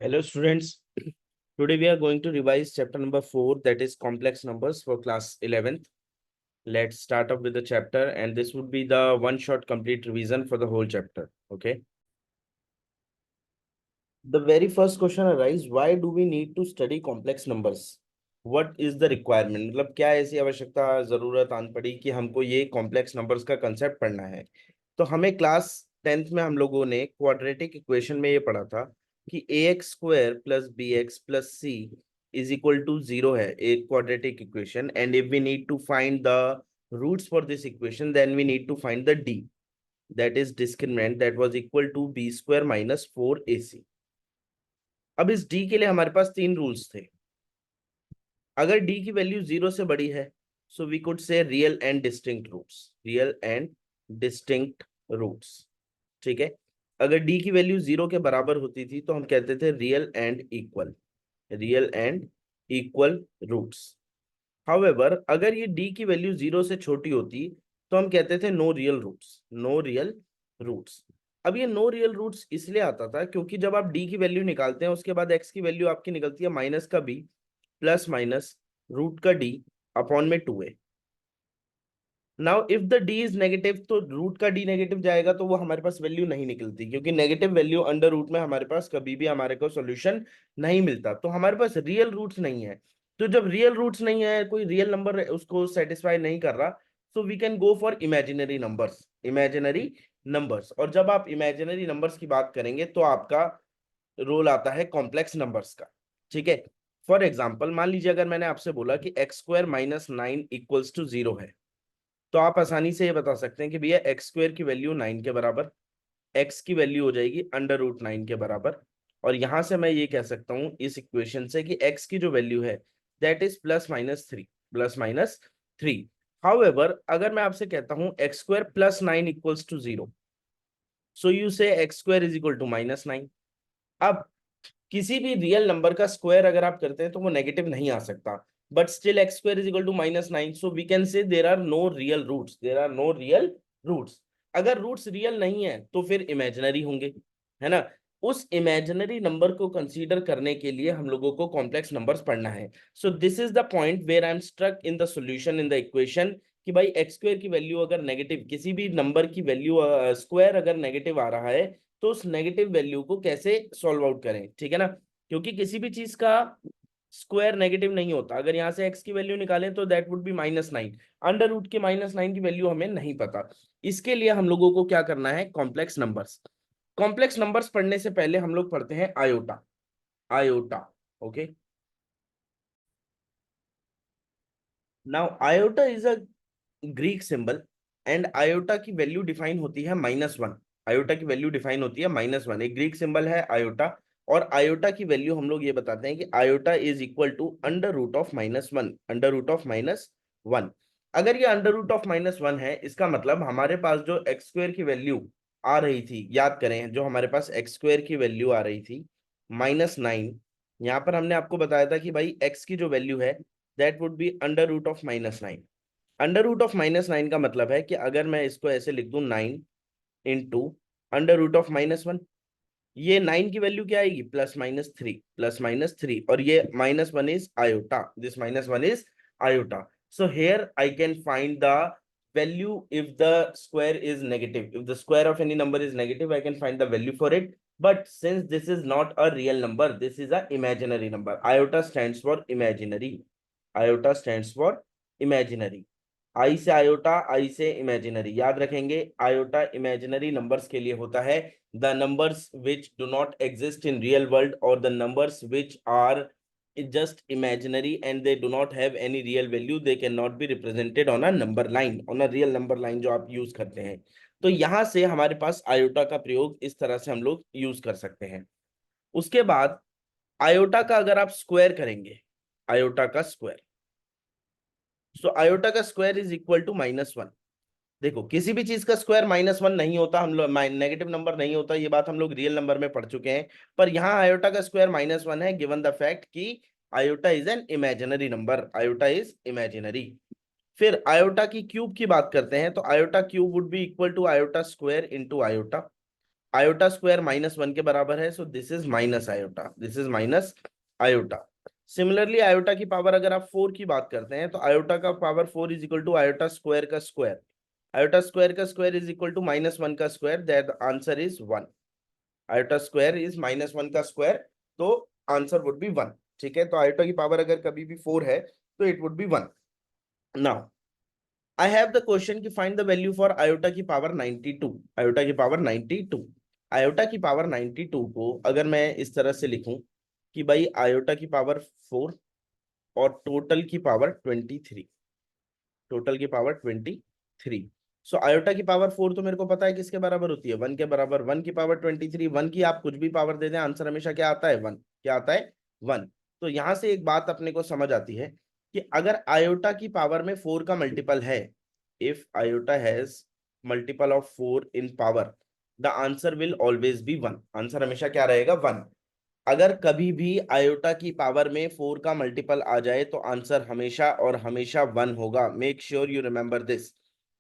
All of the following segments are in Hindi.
Hello students, today we are going to revise chapter number 4, that is complex numbers for class 11th. Let's start up with the chapter, and this would be the one shot complete revision for the whole chapter. Okay. The very first question arises, why do we need to study complex numbers? What is the requirement? मतलब क्या ऐसी आवश्यकता जरूरत आन पड़ी कि हमको ये कॉम्प्लेक्स नंबर्स का कंसेप्ट पढ़ना है? तो हमें क्लास 10th में हम लोगों ने क्वाड्रेटिक इक्वेशन में ये पढ़ा था कि ax² plus bx plus c is equal to 0 है, एक quadratic equation, and if we need to find the roots for this equation then we need to find the d, that is discriminant, that was equal to b² minus 4ac. अब इस d के लिए हमारे पास तीन रूल्स थे. अगर d की वैल्यू 0 से बड़ी है, so we could say real and distinct roots, real and distinct roots. ठीक है. अगर d की वैल्यू 0 के बराबर होती थी तो हम कहते थे real and equal, real and equal roots. However अगर ये d की वैल्यू 0 से छोटी होती तो हम कहते थे no real roots, no real roots. अब ये नो रियल रूट्स इसलिए आता था क्योंकि जब आप d की वैल्यू निकालते हैं उसके बाद x की वैल्यू आपकी निकलती है माइनस का b प्लस माइनस रूट का d अपॉन में 2a. Now if the d is negative तो रूट का d नेगेटिव जाएगा तो वो हमारे पास वैल्यू नहीं निकलती, क्योंकि नेगेटिव वैल्यू अंडर रूट में हमारे पास कभी भी हमारे को सॉल्यूशन नहीं मिलता. तो हमारे पास रियल रूट्स नहीं है. तो जब रियल रूट्स नहीं है, कोई रियल नंबर उसको सेटिस्फाई नहीं कर रहा, so we can go for imaginary numbers, imaginary numbers. और जब आप इमेजिनरी नंबर्स की बात करेंगे तो आपका रोल आता है कॉम्प्लेक्स नंबर्स का. ठीक है. फॉर एग्जाम्पल मान लीजिए अगर मैंने आपसे बोला कि x² माइनस 9 इक्वल्स टू 0 है, तो आप आसानी से ये बता सकते हैं कि भैया x² की वैल्यू 9 के बराबर, x की वैल्यू हो जाएगी अंडर रूट 9 के बराबर. और यहां से मैं ये कह सकता हूं इस इक्वेशन से कि x की जो वैल्यू है that is plus minus 3, plus minus 3. However अगर मैं आपसे कहता हूं x² plus 9 equals to 0, so you say x² is equal to minus 9. अब किसी भी रियल नंबर का स्क्वायर अगर आप करते हैं तो वो नेगेटिव नहीं आ सकता, but still x² is equal to minus 9, so we can say there are no real roots, there are no real roots. अगर रूट्स रियल नहीं है तो फिर इमेजिनरी होंगे, है ना. उस इमेजिनरी नंबर को कंसीडर करने के लिए हम लोगों को कॉम्प्लेक्स नंबर्स पढ़ना है. So this is the point where I am struck in the solution in the equation कि भाई x² की वैल्यू अगर नेगेटिव, किसी भी नंबर की वैल्यू स्क्वायर अगर नेगेटिव आ रहा है तो उस नेगेटिव वैल्यू को कैसे सॉल्व आउट करें. ठीक है ना. क्योंकि किसी भी चीज का स्क्वायर नेगेटिव नहीं होता. अगर यहाँ से x की वैल्यू निकालें तो that would be -9, under root के -9 की वैल्यू हमें नहीं पता. इसके लिए हम लोगों को क्या करना है, कॉम्प्लेक्स नंबर्स. कॉम्प्लेक्स नंबर्स पढ़ने से पहले हम लोग पढ़ते हैं iota. Iota. Okay. Now iota is a Greek symbol, and iota की वैल्यू डिफाइन होती है -1. आयोटा की वैल्यू डिफाइन होती है -1. एक ग्रीक सिंबल है आयोटा, और आयोटा की वैल्यू हम लोग ये बताते हैं कि iota is equal to under root of -1, under root of -1. अगर ये अंडर रूट ऑफ -1 है, इसका मतलब हमारे पास जो x² की वैल्यू आ रही थी, याद करें जो हमारे पास x² की वैल्यू आ रही थी -9, यहाँ पर हमने आपको बताया था कि भाई x की जो वैल्यू है that would be under root of -9. Under root of -9 का मतलब है कि अगर मैं इसको ऐसे लिख दूं 9 इंटू अंडर रूट ऑफ -1, ये 9 की वैल्यू क्या आएगी, +-3, +-3, और ये -1 is iota, this -1 is iota. So here I can find the value if the square is negative, if the square of any number is negative I can find the value for it. But since this is not a real number, this is a imaginary number. Iota stands for imaginary, iota stands for imaginary. आई से आयोटा, आई से इमेजिनरी, याद रखेंगे. आयोटा इमेजिनरी नंबर्स के लिए होता है. The numbers which do not exist in real world, और the numbers which are just imaginary and they do not have any real value, they cannot be represented on a number line, on a real number line जो आप यूज करते हैं. तो यहां से हमारे पास आयोटा का प्रयोग इस तरह से हम लोग यूज कर सकते हैं. उसके बाद आयोटा का अगर आप स्क्वायर करेंगे, आयोटा का स्क्वायर, सो आयोटा का स्क्वायर इज इक्वल टू -1. देखो किसी भी चीज का स्क्वायर -1 नहीं होता, हम लोग नेगेटिव नंबर नहीं होता, ये बात हम लोग रियल नंबर में पढ़ चुके हैं. पर यहाँ आयोटा का स्क्वायर -1 है, गिवन द फैक्ट कि iota is an imaginary number, iota is imaginary. फिर आयोटा की क्यूब की बात करते हैं, तो iota cube would be equal to iota square into iota. Iota square -1 के बराबर है, so this is minus iota, this is minus iota. Similarly iota की पावर अगर आप 4 की बात करते हैं तो आयोटा का power 4 is equal to iota square का स्क्वायर। आयोटा स्क्वायर का स्क्वायर इज इक्वल टू -1 का square, that answer is 1। Iota square is -1 का स्क्वायर, तो आंसर वुड बी 1। ठीक है, तो आयोटा की पावर अगर कभी भी 4 है तो it would be 1। Now I have the question की find the value for iota की पावर 92। आयोटा की पावर 92, आयोटा की पावर 92 को अगर मैं इस तरह से लिखूं कि भाई आयोटा की पावर 4 और टोटल की पावर 23, टोटल की पावर 23। सो आयोटा की पावर 4 तो मेरे को पता है किसके बराबर होती है, 1 के बराबर। 1 की पावर 23, 1 की आप कुछ भी पावर दे दें, आंसर हमेशा क्या आता है, 1। क्या आता है, 1। तो यहां से एक बात अपने को समझ आती है कि अगर आयोटा की पावर में 4 का मल्टीपल है, if iota has multiple of 4 in power, the answer will always be 1। Answer हमेशा क्या रहेगा, 1। अगर कभी भी आयोटा की पावर में 4 का मल्टीपल आ जाए तो आंसर हमेशा और हमेशा 1 होगा। Make sure you remember this.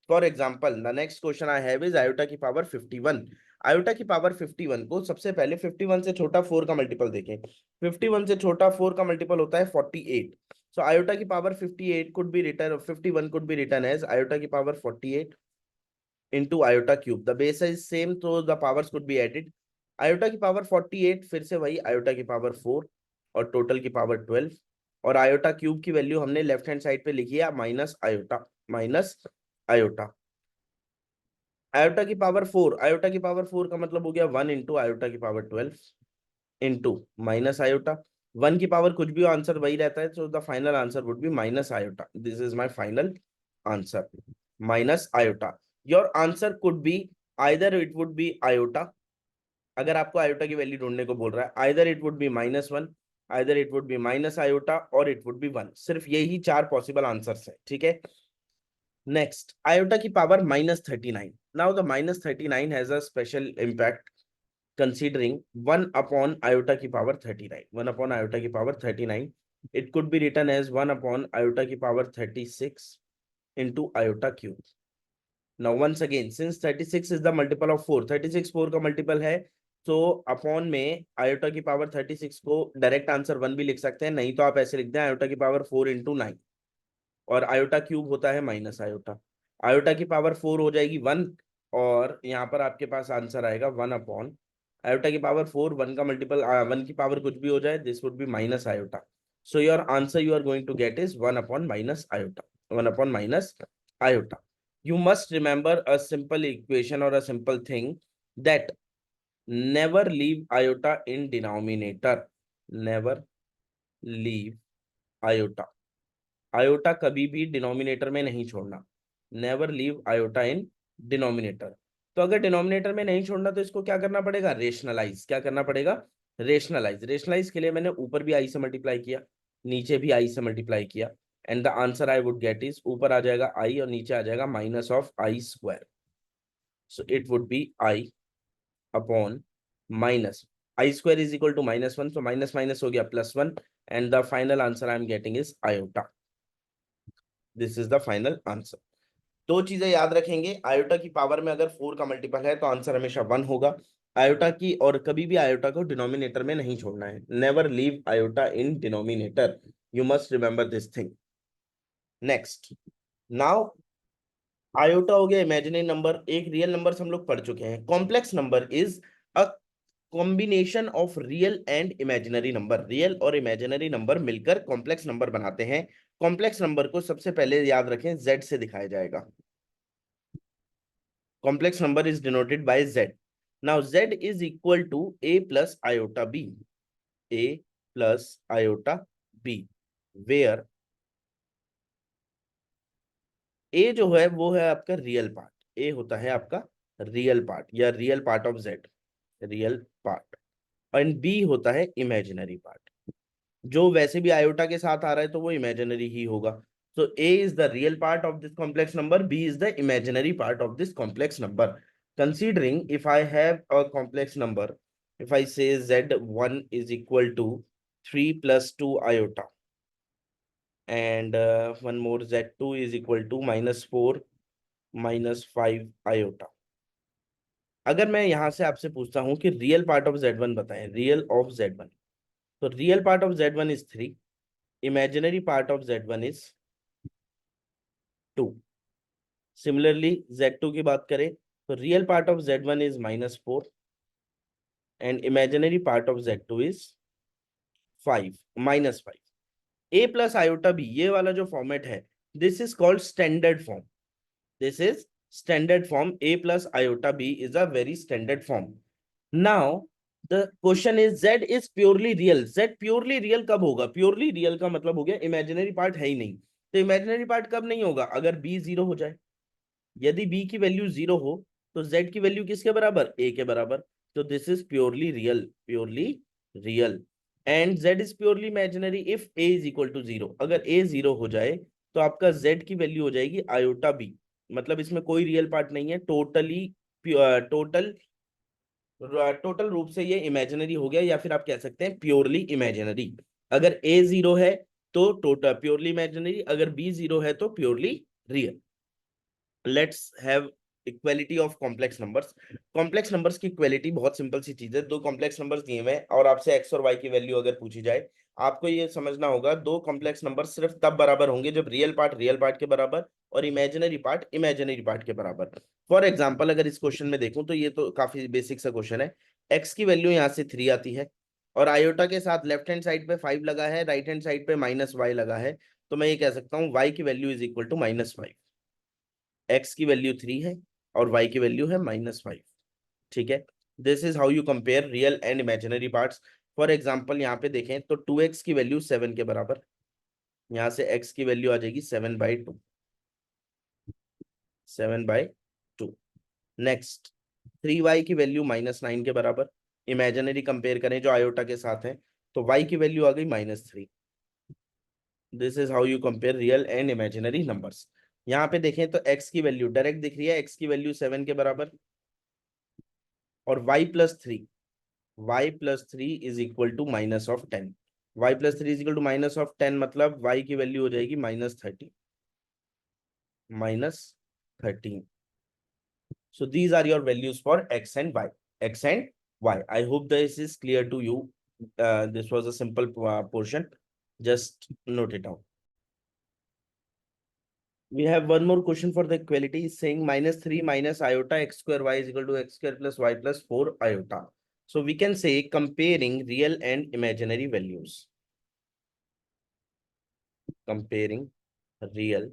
For example the next question I have is iota की पावर 51। आयोटा की पावर 51 को सबसे पहले 51 से छोटा 4 का मल्टीपल देखें। 51 से छोटा 4 का मल्टीपल होता है 48। सो आयोटा की power 58 could be written, 51 could be written as iota की power 48 into iota cube. The base is same, so the powers could be added. Iota की पावर 48 फिर से वही आयोटा की पावर 4 और टोटल की पावर 12, और आयोटा क्यूब की वैल्यू हमने लेफ्ट हैंड साइड पे लिखी है minus iota, minus iota. Iota की पावर 4, आयोटा की पावर 4 का मतलब हो गया 1 इंटू आयोटा की पावर 12 इंटू माइनस आयोटा। 1 की पावर कुछ भी हो, आंसर वही रहता है, so the final answer would be minus iota. This is my final answer, minus iota. Your answer could be either it would B iota, अगर आपको आयोटा की वैल्यू ढूंढने को बोल रहा है, either it would be -1, either it would be minus iota, और इट वुड बी 1। सिर्फ यही 4 पॉसिबल आंसर्स है। ठीक है, नेक्स्ट आयोटा की power -39। Now the -39 has a special impact considering 1 upon iota की power 39, 1 upon iota की power 39, it could be written as 1 upon iota की power 36 into iota cube. Now once again, since 36 is the multiple of 4, 36 4 का multiple है, तो अपॉन में आयोटा की पावर 36 को डायरेक्ट आंसर 1 भी लिख सकते हैं, नहीं तो आप ऐसे लिख दें आयोटा की पावर 4 इंटू 9, और आयोटा क्यूब होता है माइनस आयोटा। आयोटा की पावर 4 हो जाएगी 1, और यहाँ पर आपके पास आंसर आएगा 1 अपॉन आयोटा की पावर 4, 1 का मल्टीपल 1 की पावर कुछ भी हो जाए, this would be minus iota. So your answer you are going to get is 1 upon minus iota, 1 upon minus iota. You must remember a simple equation or a simple thing that never leave iota in denominator. Never leave iota. Iota कभी भी डिनोमिनेटर में नहीं छोड़ना। Never leave iota in denominator. तो अगर डिनोमिनेटर में नहीं छोड़ना तो इसको क्या करना पड़ेगा, रेशनलाइज। क्या करना पड़ेगा, रेशनलाइज। रेशनलाइज के लिए मैंने ऊपर भी आई से मल्टीप्लाई किया, नीचे भी आई से मल्टीप्लाई किया, and the answer I would get is, ऊपर आ जाएगा आई और नीचे आ जाएगा minus of I square. So it would be I upon minus I square is equal to -1, so minus minus हो गया +1, and the final answer I am getting is iota. This is the final answer. दो चीजें याद रखेंगे, आयोटा की पावर में अगर 4 का मल्टीपल है तो आंसर हमेशा 1 होगा। आयोटा की, और कभी भी आयोटा को डिनोमिनेटर में नहीं छोड़ना है। Never leave iota in denominator, you must remember this thing. Next, now iota हो गया इमेजिनरी नंबर, एक रियल नंबर हम लोग पढ़ चुके हैं। Complex number is a combination of real and imaginary number. Real और इमेजिनरी नंबर मिलकर कॉम्प्लेक्स नंबर बनाते हैं। कॉम्प्लेक्स नंबर को सबसे पहले याद रखें जेड से दिखाया जाएगा। complex number is denoted by z. Now z is equal to a plus iota b, a plus iota b, where a जो है वो है आपका रियल पार्ट, a होता है आपका रियल पार्ट या real part of z, real part, and b होता है इमेजिनरी पार्ट। जो वैसे भी आयोटा के साथ आ रहा है तो वो इमेजिनरी ही होगा। So A is the real part of this complex number, B is the imaginary part of this complex number. Considering if I have a complex number, if I say Z1 is equal to 3 plus 2 iota, and one more Z2 is equal to -4 minus 5 iota. अगर मैं यहां से आपसे पूछता हूं कि रियल पार्ट ऑफ Z1 बताएं, रियल ऑफ Z1, तो real part of Z1 is 3, imaginary part of Z1 is 2। Similarly Z2 की बात करें तो real part of Z1 is -4 and imaginary part of Z2 is 5, -5। A plus iota B, ये वाला जो फॉर्मेट है, this is called standard form. This is standard form. A plus iota B is a very standard form. Now the question is Z is purely real. Z purely real कब होगा? प्योरली रियल का मतलब हो गया इमेजिनरी पार्ट है ही नहीं। तो इमेजिनरी पार्ट कब नहीं होगा? अगर बी जीरो हो जाए। यदि बी की वैल्यू जीरो हो तो जेड की वैल्यू किसके बराबर? ए के बराबर। तो this is purely real, purely real. And Z is purely imaginary if A is equal to zero. अगर ए जीरो हो जाए तो आपका जेड की वैल्यू हो जाएगी आयोटा बी। मतलब इसमें कोई रियल पार्ट नहीं है, टोटली टोटल टोटल रूप से ये इमेजिनरी हो गया, या फिर आप कह सकते हैं प्योरली इमेजिनरी। अगर ए जीरो है तो टोटल प्योरली इमेजिनरी, अगर बी जीरो है तो purely real. Let's have equality of complex numbers. Complex numbers की इक्वालिटी बहुत सिंपल सी चीज है। दो कॉम्प्लेक्स नंबर्स दिए हुए हैं और आपसे एक्स और वाई की वैल्यू अगर पूछी जाए, आपको ये समझना होगा दो कॉम्प्लेक्स नंबर सिर्फ तब बराबर होंगे जब रियल पार्ट के बराबर और इमेजिनरी पार्ट इमेजिनरी पार्ट के बराबर। फॉर एग्जाम्पल अगर इस क्वेश्चन में देखूं तो ये तो काफी बेसिक सा क्वेश्चन है। एक्स की वैल्यू यहाँ से 3 आती है और आयोटा के साथ लेफ्ट हैंड साइड पे 5 लगा है, राइट हैंड साइड पे -y लगा है। तो मैं ये कह सकता हूँ y की value is equal to -5। X की वैल्यू 3 है और वाई की वैल्यू है -5। ठीक है, this is how you compare real and imaginary parts. For example यहाँ पे देखें तो 2x की वैल्यू 7 के बराबर, यहाँ से x की वैल्यू आ जाएगी 7/2, 7/2। नेक्स्ट 3y की वैल्यू -9 के बराबर, इमेजिनरी कंपेयर करें जो आयोटा के साथ है, तो y की वैल्यू आ गई -3। This is how you compare real and imaginary numbers. यहाँ पे देखें तो x की वैल्यू डायरेक्ट दिख रही है, x की वैल्यू 7 के बराबर और y+3 is equal to -10। y+3 is equal to -10 मतलब y की वैल्यू हो जाएगी -13, -13। So these are your values for x and y, x and y. I hope this is clear to you. This was a simple portion. Just note it down. We have one more question for the equality, saying -3 minus iota x square y is equal to x square plus y plus 4 iota. So we can say comparing real and imaginary values. Comparing real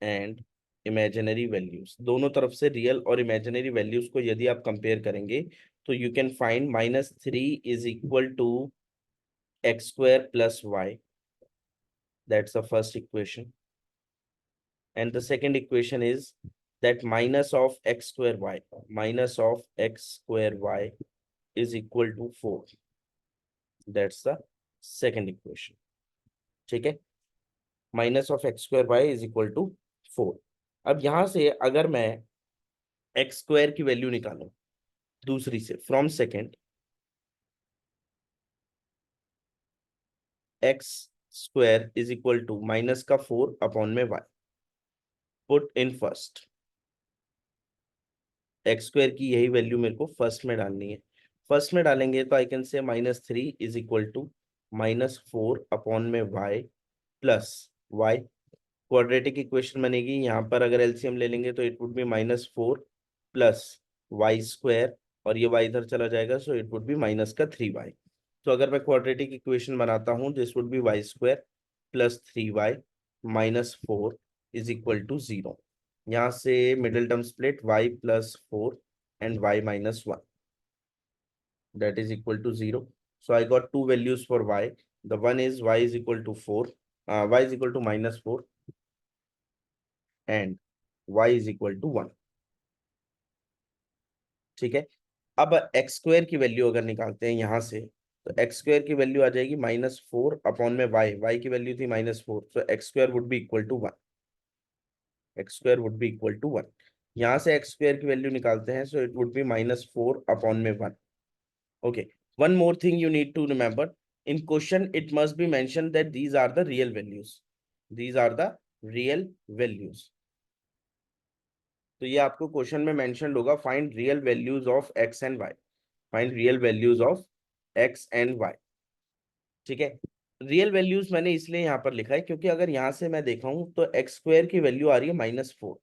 and imaginary values, दोनों तरफ से रियल और इमेजिनरी वैल्यूज को यदि आप कंपेयर करेंगे तो you can find -3 is equal to X square plus Y. That's the first equation and the second equation is that minus of x square y is equal to 4. That's the second equation. ठीक है, minus of X square Y is equal to 4। अब यहां से अगर मैं एक्स स्क्वायर की वैल्यू निकालूं दूसरी से, from second, X square is equal to minus का 4 अपॉन में Y, put in first. X square की यही वैल्यू मेरे को फर्स्ट में डालनी है। फर्स्ट में डालेंगे तो I can say -3 is equal to -4 upon में y plus y. Quadratic equation बनेगी, यहाँ पर अगर एलसीएम ले लेंगे तो it would be -4 plus y square और ये वाई इधर चला जाएगा, सो इट वुड बी -3y। तो अगर मैं क्वाड्रेटिक इक्वेशन बनाता हूँ, this would be Y square plus 3y -4 is equal to 0। यहाँ से middle term split y+4 and y-1, that is equal to 0. So I got two values for y. The one is y is equal to 4, y is equal to -4 and y is equal to 1. ठीक है, अब एक्स स्क्वायर की वैल्यू अगर निकालते हैं यहाँ से तो एक्स स्क्वायर की वैल्यू आ जाएगी -4 अपॉन में वाई की वैल्यू थी -4, तो X square would be equal to 1। X square would be equal to 1। यहाँ से एक्स स्क्वायर की वैल्यू निकालते हैं, so it would be -4 upon में 1। Okay, one more thing you need to remember. In question, it must be mentioned that these are the real values. These are the real values. तो ये आपको क्वेश्चन में मेंशन होगा, find real values of X and Y, find real values of X and Y. ठीक है, रियल वैल्यूज मैंने इसलिए यहाँ पर लिखा है क्योंकि अगर यहाँ से मैं देखा हूँ तो एक्स स्क्वायर की वैल्यू आ रही है -4।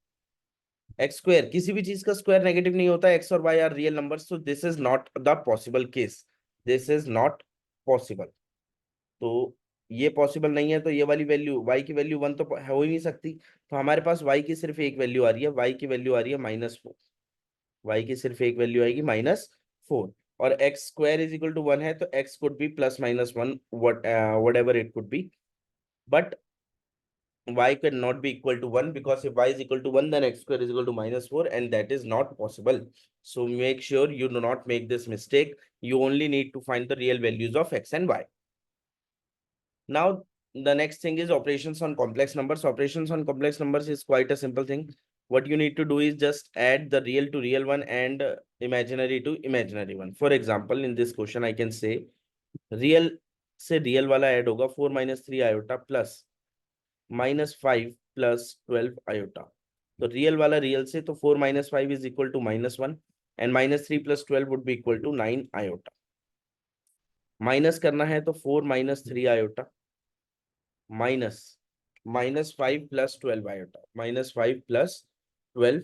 एक्स स्क्वायर, किसी भी चीज का स्क्वायर नेगेटिव नहीं होता, एक्स और वाई आर रियल नंबर्स, तो this is not the possible case, this is not possible. तो ये पॉसिबल नहीं है, तो ये वाली वैल्यू y की वैल्यू 1 तो हो ही नहीं सकती। तो हमारे पास y की सिर्फ एक वैल्यू आ रही है, y की वैल्यू आ रही है -4, y की सिर्फ एक वैल्यू आएगी -4। और X square is equal to 1 है, तो x could be +-1, whatever it could be, but y can not be equal to 1, because if y is equal to 1 then x square is equal to -4, and that is not possible. So make sure you do not make this mistake. You only need to find the real values of x and y. Now the next thing is operations on complex numbers. Operations on complex numbers is quite a simple thing. What you need to do is just add the real to real one and imaginary to imaginary one. For example, in this question I can say real से real वाला add होगा 4 - 3 iota plus -5 plus 12 iota. तो रियल वाला रियल से, तो 4 - 5 is equal to -1, and -3 plus 12 would be equal to 9 iota. Minus करना है तो 4 - 3 iota minus -5 plus 12 iota, -5 plus 12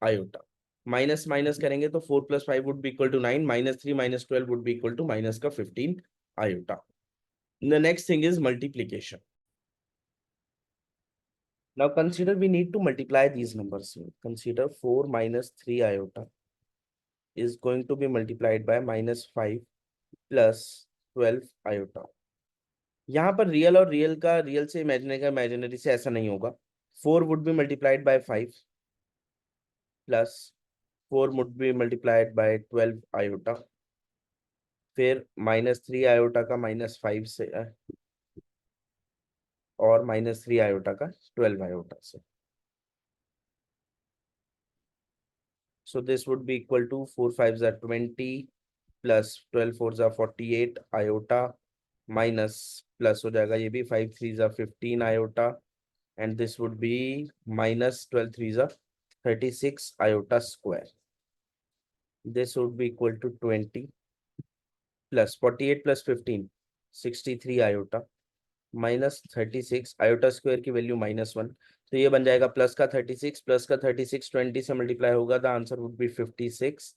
iota. Minus minus करेंगे तो 4 + 5 would be equal to 9, -3 - 12 would be equal to minus का 15 iota. The next thing is multiplication. Now consider we need to multiply these numbers. Consider 4 - 3 iota is going to be multiplied by -5 plus 12 iota. यहाँ पर रियल और रियल का, रियल से इमेजिनरी का इमेजिनरी से ऐसा नहीं होगा. 4 would be multiplied by 5 plus 4 would be multiplied by 12 iota. फिर -3 iota का -5 से और -3 iota का 12 iota से. So this would be equal to 4 5s are 20 plus 12 4s are 48 iota minus plus हो जाएगा ये भी 5 3s are 15 iota, and this would be minus 12 3s are 36 iota square. This would be equal to 20 plus 48 plus 15 63 iota minus 36 iota square की वैल्यू -1, तो ये बन जाएगा प्लस का 36 प्लस का 36 20 से मल्टीप्लाई होगा, the answer would be 56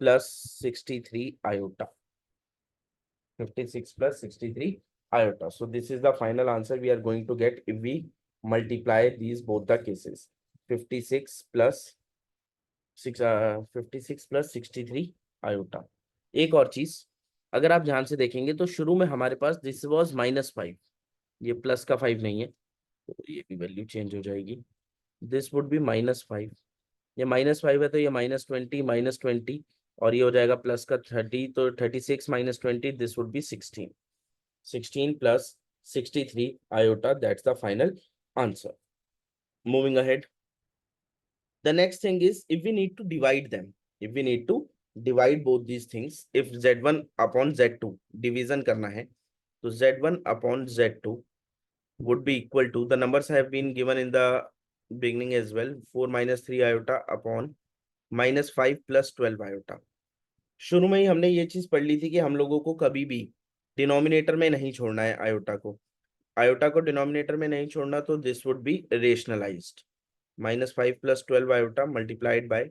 plus 63 iota. 56 plus 63 iota. So this is the final answer we are going to get if we multiply these both the cases. 56 plus 63 iota. एक और चीज, अगर आप ध्यान से देखेंगे तो शुरू में हमारे पास दिस वाज -5, ये प्लस का 5 नहीं है, तो ये भी वैल्यू चेंज हो जाएगी. दिस वुड बी -5, ये -5 है तो ये -20 और ये हो जाएगा प्लस का 30, तो 36 - 20, this would B 16 plus 63 iota. That's the final answer. Moving ahead, the next thing is if we need to divide them, if we need to divide both these things, if z1 upon z2 division करना है, तो z1 upon z2 would be equal to, the numbers have been given in the beginning as well, 4 - 3 iota upon -5 plus 12 iota. शुरू में ही हमने ये चीज पढ़ ली थी कि हम लोगों को कभी भी डिनोमिनेटर में नहीं छोड़ना है आयोटा को, आयोटा को डिनोमिनेटर में नहीं छोड़ना, तो this would B रेशनलाइज्ड. -5 plus 12 iota multiplied by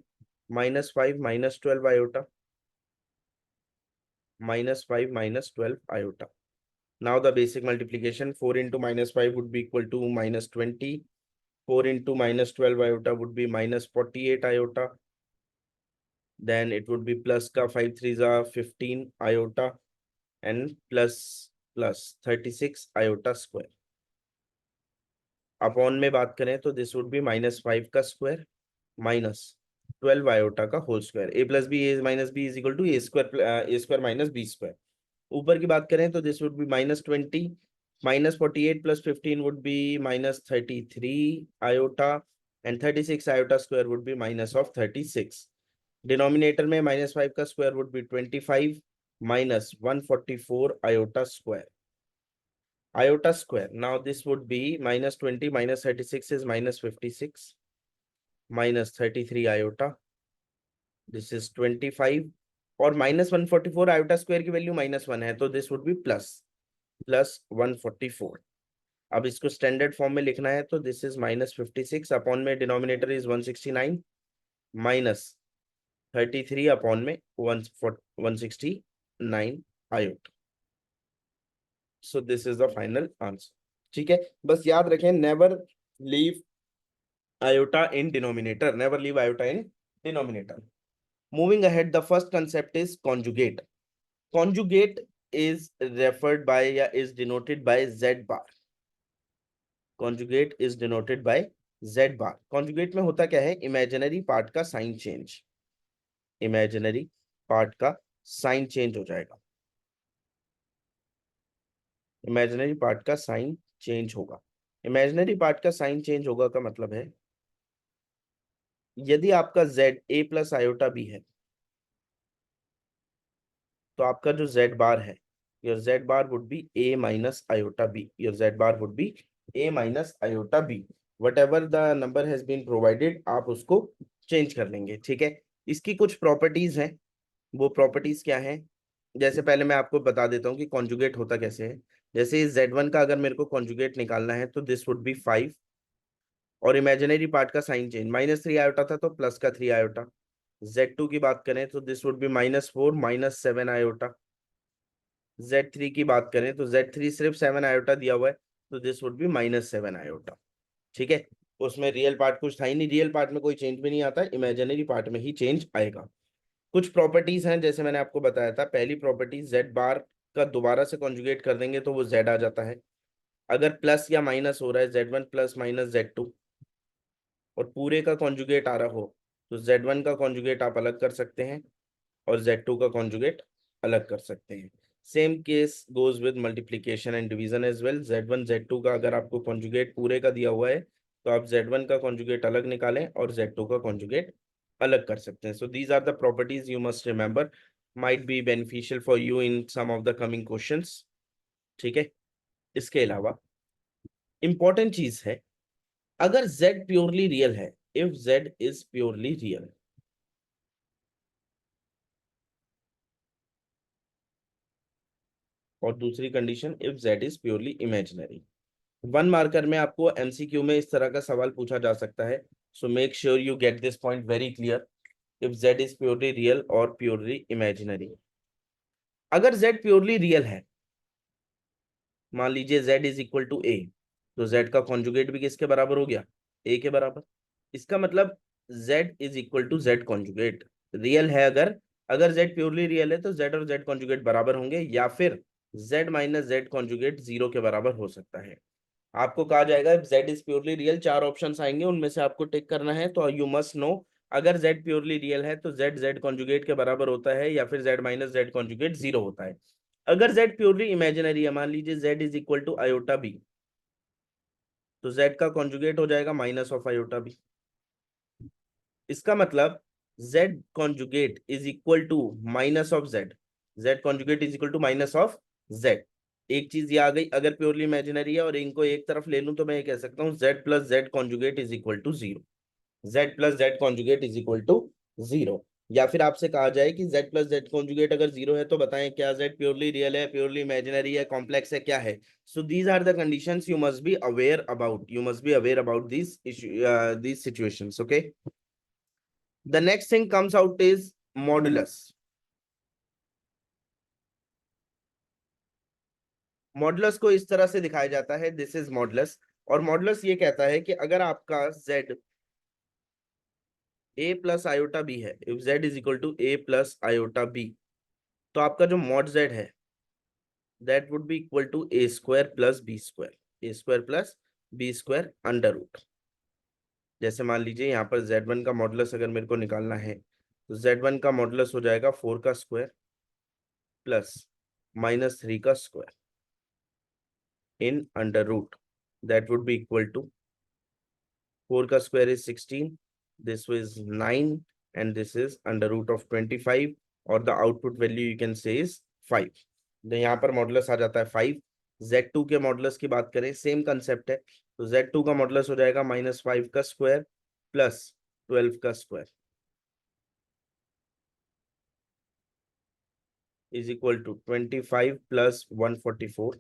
-5 - 12 iota, -5 - 12 iota. Now the basic multiplication, 4 into -5 would be equal to -20, 4 into -12 iota would be -48 iota, then it would be plus का 5 3s are 15 iota and plus 36 iota square. Upon में बात करें तो दिस वुड बी -5 का स्क्वायर माइनस 12 आयोटा का whole square. A plus B A minus B is equal to A square minus B square. ऊपर की बात करें तो this would be -20, -48 plus 15 would be -33 iota, and 36 iota square would be minus of 36. Denominator में -5 का square would B 25 minus 144 iota square. Iota square. Now this would be -20 - 36 is -56. -33 iota, this is 25, और -144 आयोटा स्क्वायर की वैल्यू -1 है, तो दिस वुड बी +144। अब इसको स्टैंडर्ड फॉर्म में लिखना है, तो दिस इज -56 अपॉन में डिनोमिनेटर इज 169, -33 अपॉन में 169 iota. So this is the final answer. ठीक है, बस याद रखें, never leave iota in denominator, never leave iota in denominator. Moving ahead, the first concept is conjugate. Conjugate is referred by या is denoted by Z bar. Conjugate is denoted by Z bar. Conjugate में होता क्या है, imaginary part का sign change. Imaginary part का sign change हो जाएगा, imaginary part का sign change होगा। imaginary part का sign change होगा का मतलब है, यदि आपका Z a plus iota b है, तो आपका जो Z बार है, your Z bar would be a minus iota b. Your Z bar would be a minus iota b. Whatever the number has been provided, आप उसको चेंज कर लेंगे। ठीक है, इसकी कुछ प्रॉपर्टीज हैं, वो प्रॉपर्टीज क्या हैं, जैसे पहले मैं आपको बता देता हूँ कि कॉन्जुगेट होता कैसे है। जैसे इस Z1 का अगर मेरे को कॉन्जुगेट निकालना है, तो दिस वुड बी 5, और इमेजिनरी पार्ट का साइन चेंज, -3 आयोटा था तो प्लस का 3 आयोटा। Z2 की बात करें तो this would be -4 -7 iota. Z3 की बात करें तो Z3 सिर्फ 7 आयोटा दिया हुआ है, तो दिस वुड बी -7 आयोटा। ठीक है, उसमें रियल पार्ट कुछ था ही नहीं, रियल पार्ट में कोई चेंज भी नहीं आता, इमेजिनरी पार्ट में ही चेंज आएगा। कुछ प्रॉपर्टीज हैं, जैसे मैंने आपको बताया था, पहली प्रॉपर्टी Z बार का दोबारा से कॉन्जुगेट कर देंगे तो वो Z आ जाता है। अगर प्लस या माइनस हो रहा है, Z1 प्लस माइनस Z2, और पूरे का कॉन्जुगेट आ रहा हो, तो Z1 का कॉन्जुगेट आप अलग कर सकते हैं और Z2 का कॉन्जुगेट अलग कर सकते हैं। Same case goes with multiplication and division as well. Z1 Z2 का अगर आपको कॉन्जुगेट पूरे का दिया हुआ है, तो आप Z1 का कॉन्जुगेट अलग निकालें और Z2 का कॉन्जुगेट अलग कर सकते हैं। So these are the properties you must remember, might be beneficial for you in some of the coming questions. ठीक है, इसके अलावा इंपॉर्टेंट चीज है, अगर Z प्योरली रियल है, if Z is purely real, और दूसरी condition if Z is purely imaginary. 1 marker में आपको एमसीक्यू में इस तरह का सवाल पूछा जा सकता है, so make sure you get this point very clear, if Z is purely real और प्योरली इमेजिनरी। अगर Z प्योरली रियल है, मान लीजिए Z is equal to A, तो Z का कॉन्जुगेट भी किसके बराबर हो गया, A के बराबर। इसका मतलब Z is equal to Z conjugate real है। अगर अगर Z प्योरली रियल है तो Z और Z कॉन्जुगेट बराबर होंगे, या फिर Z माइनस Z कॉन्जुगेट 0 के बराबर हो सकता है। आपको कहा जाएगा Z is purely real, 4 options आएंगे, उनमें से आपको टिक करना है। तो यू मस्ट नो, अगर Z प्योरली रियल है तो Z Z कॉन्जुगेट के बराबर होता है, या फिर Z माइनस Z कॉन्जुगेट 0 होता है। अगर Z प्योरली इमेजिनरी है, मान लीजिए Z is equal to iota b, तो Z का कॉन्जुगेट हो जाएगा माइनस ऑफ आयोटा बी। इसका मतलब Z conjugate is equal to minus of Z, Z conjugate is equal to minus of Z। एक चीज ये आ गई, अगर प्योरली इमेजिनरी है और इनको एक तरफ ले लूं, तो मैं ये कह सकता हूँ Z plus Z conjugate is equal to 0, Z plus Z conjugate is equal to 0। या फिर आपसे कहा जाए कि Z प्लस Z कॉन्जुगेट अगर 0 है, तो बताएं क्या Z प्योरली रियल है, प्योरली इमेजिनरी है, कॉम्प्लेक्स है, क्या है। So these are the conditions you must be aware about, you must be aware about this these situations, okay? The next thing comes out is modulus. Modulus को इस तरह से दिखाया जाता है, दिस इज मॉडुलस। और मॉडुलस ये कहता है कि अगर आपका Z a plus iota b है, if Z is equal to a plus iota b, तो आपका जो मॉड Z है, that would be equal to a square plus b square, a square plus b square under root. जैसे मान लीजिए यहाँ पर Z1 का मॉडुलस अगर मेरे को निकालना है, तो Z1 का मॉडुलस हो जाएगा 4 का स्क्वायर प्लस -3 का square in under root, that would be equal to 4 का square is 16, this is 9, and this is under root of 25, और the output value you can say is 5। तो यहाँ पर मॉडुलस आ जाता है 5। Z2 के मॉडुलस की बात करें, सेम कंसेप्ट है, तो Z2 का मॉडुलस हो जाएगा -5 का स्क्वायर प्लस 12 का square is equal to 25 plus 144,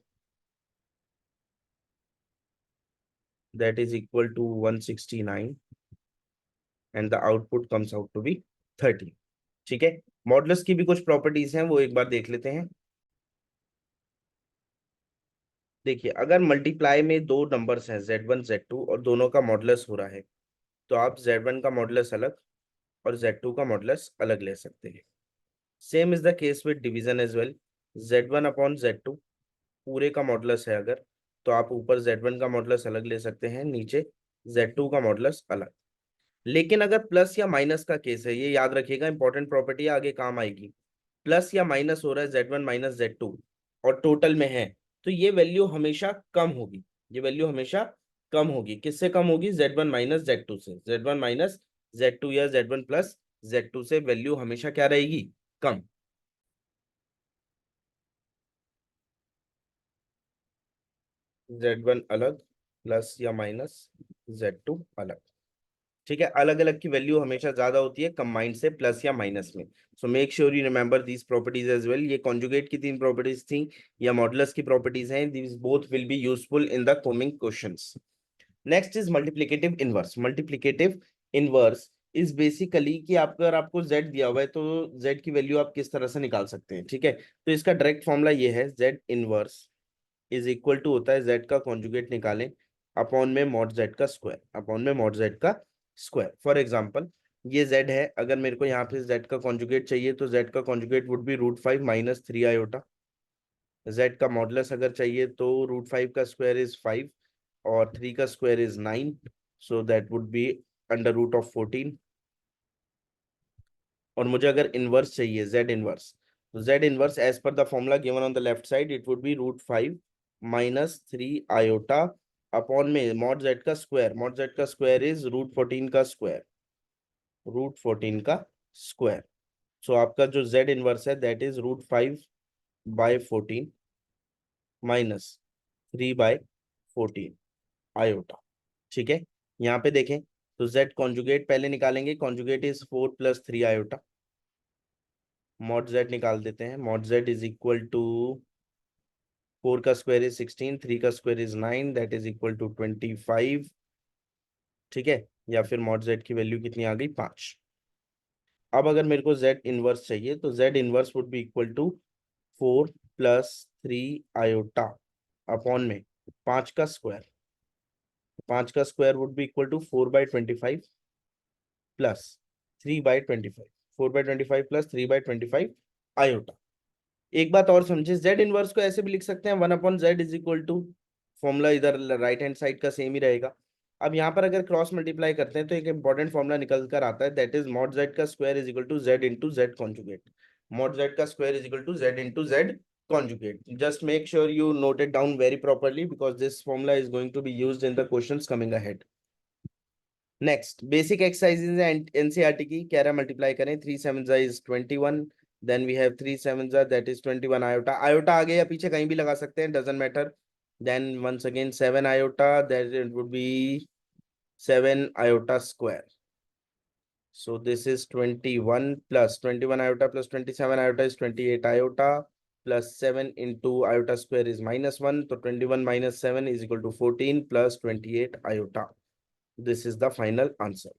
that is equal to 169 and the output comes out to be 30। ठीक है, मॉडुलस की भी कुछ प्रॉपर्टीज हैं, वो एक बार देख लेते हैं। देखिए, अगर मल्टीप्लाई में दो नंबर्स हैं z1 z2 और दोनों का मॉडुलस हो रहा है, तो आप z1 का मॉडुलस अलग और z2 का मॉडुलस अलग ले सकते हैं। Same is the case with division as well. z1 upon z2 पूरे का मॉडुलस है अगर, तो आप ऊपर z1 का मॉडुलस अलग ले सकते हैं, नीचे z2 का मॉडुलस अलग। लेकिन अगर प्लस या माइनस का केस है, ये याद रखिएगा, इंपॉर्टेंट प्रॉपर्टी आगे काम आएगी। प्लस या माइनस हो रहा है z1 माइनस z2 और टोटल में है, तो ये वैल्यू हमेशा कम होगी। ये वैल्यू हमेशा कम होगी। किससे कम होगी? z1 माइनस z2 से। z1 माइनस z2 या z1 प्लस z2 से वैल्यू हमेशा क्या रहेगी? कम। z1 अलग प्लस या माइनस z2 अलग। ठीक है, अलग अलग की वैल्यू हमेशा ज्यादा होती है कंबाइंड से, प्लस या माइनस में। So make sure you remember these properties as well. ये कॉन्जुगेट की तीन प्रॉपर्टीज थी या मॉडुलस की प्रॉपर्टीज हैं। These both will be useful in the coming questions. Next is multiplicative inverse. Multiplicative inverse is basically कि आपको, अगर आपको z दिया हुआ है तो z की वैल्यू आप किस तरह से निकाल सकते हैं। ठीक है, तो इसका डायरेक्ट फॉर्मूला ये है, z inverse is equal to होता है z का कॉन्जुगेट निकालें अपॉन में मॉड z का स्क्वायर, अपॉन में मॉड z का स्क्वायर। फॉर एग्जाम्पल, ये z है, अगर मेरे को यहाँ पे z का कॉन्जुगेट चाहिए तो z का conjugate would be √5 minus 3 iota. z का मॉडुलस अगर चाहिए तो √5 का स्क्वायर इज 5 और 3 का square is 9, so that would be √14। और मुझे अगर इनवर्स चाहिए z इनवर्स, तो z inverse as per the formula given on the left side it would be √5 minus 3 iota upon में मॉड z का स्क्वायर। मॉड z का स्क्वायर इज √14 का स्क्वायर, √14 का स्क्वायर। सो आपका जो z इनवर्स है दैट इज √5/14 माइनस 3/14 आयोटा। ठीक है, यहाँ पे देखें तो z कॉन्जुगेट पहले निकालेंगे। Conjugate is 4 plus 3 iota. Mod z निकाल देते हैं। Mod z is equal to 4 का स्क्वायर इज 16, 3 का square is 9, that is equal to 25। ठीक है, या फिर मॉड z की वैल्यू कितनी आ गई? 5। अब अगर मेरे को z इनवर्स चाहिए तो z inverse would be equal to 4 plus 3 iota upon में 5 का स्क्वायर। 5 का square would be equal to 4/25 plus 3/25। 4/25 plus 3/25 iota. एक बात और समझे, z इनवर्स को ऐसे भी लिख सकते हैं, 1/z is equal to, formula इधर राइट हैंड साइड का सेम ही रहेगा। अब यहाँ पर अगर क्रॉस मल्टीप्लाई करते हैं तो एक इंपॉर्टेंट फॉर्मूला निकल कर आता है, दैट इज मॉड z का square is equal to z into z conjugate. Mod z का square is equal to z into z conjugate. Just make sure you note it down very properly because this formula is going to be used in the questions coming ahead. Next basic exercises है एनसीईआरटी की। कह रहा है मल्टीप्लाई करें, 3 7 is 21, then we have 3 7 that is 21 iota. Iota आगे या पीछे कहीं भी लगा सकते हैं, doesn't matter. Then once again 7 iota, that it would be 7 iota square. So this is 21 plus 21 iota plus 27 iota is 28 iota plus 7 into iota square is -1. So 21 minus 7 is equal to 14 plus 28 iota. This is the final answer.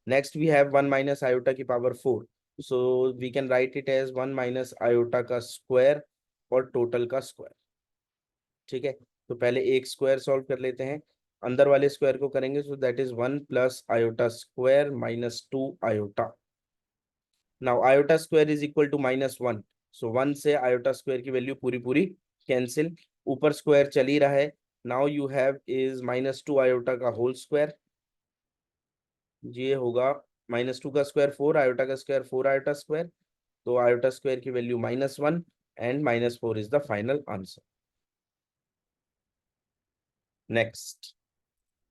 Next we have 1 minus iota की power 4. So we can write it as 1 minus iota का square और total का square. ठीक है, तो पहले एक स्क्वायर सॉल्व कर लेते हैं। अंदर वाले स्क्वायर को करेंगे, so that is 1 plus iota square minus 2 iota. Now iota square is equal to -1, so 1 से आयोटा स्क्वायर की वैल्यू पूरी पूरी कैंसिल, ऊपर स्क्वायर चल ही रहा है। Now you have is -2 iota का होल स्क्वायर, ये होगा -2 का स्क्वायर 4, आयोटा का स्क्वायर 4 आयोटा स्क्वायर, तो आयोटा स्क्वायर की value -1 and -4 is the final answer. Next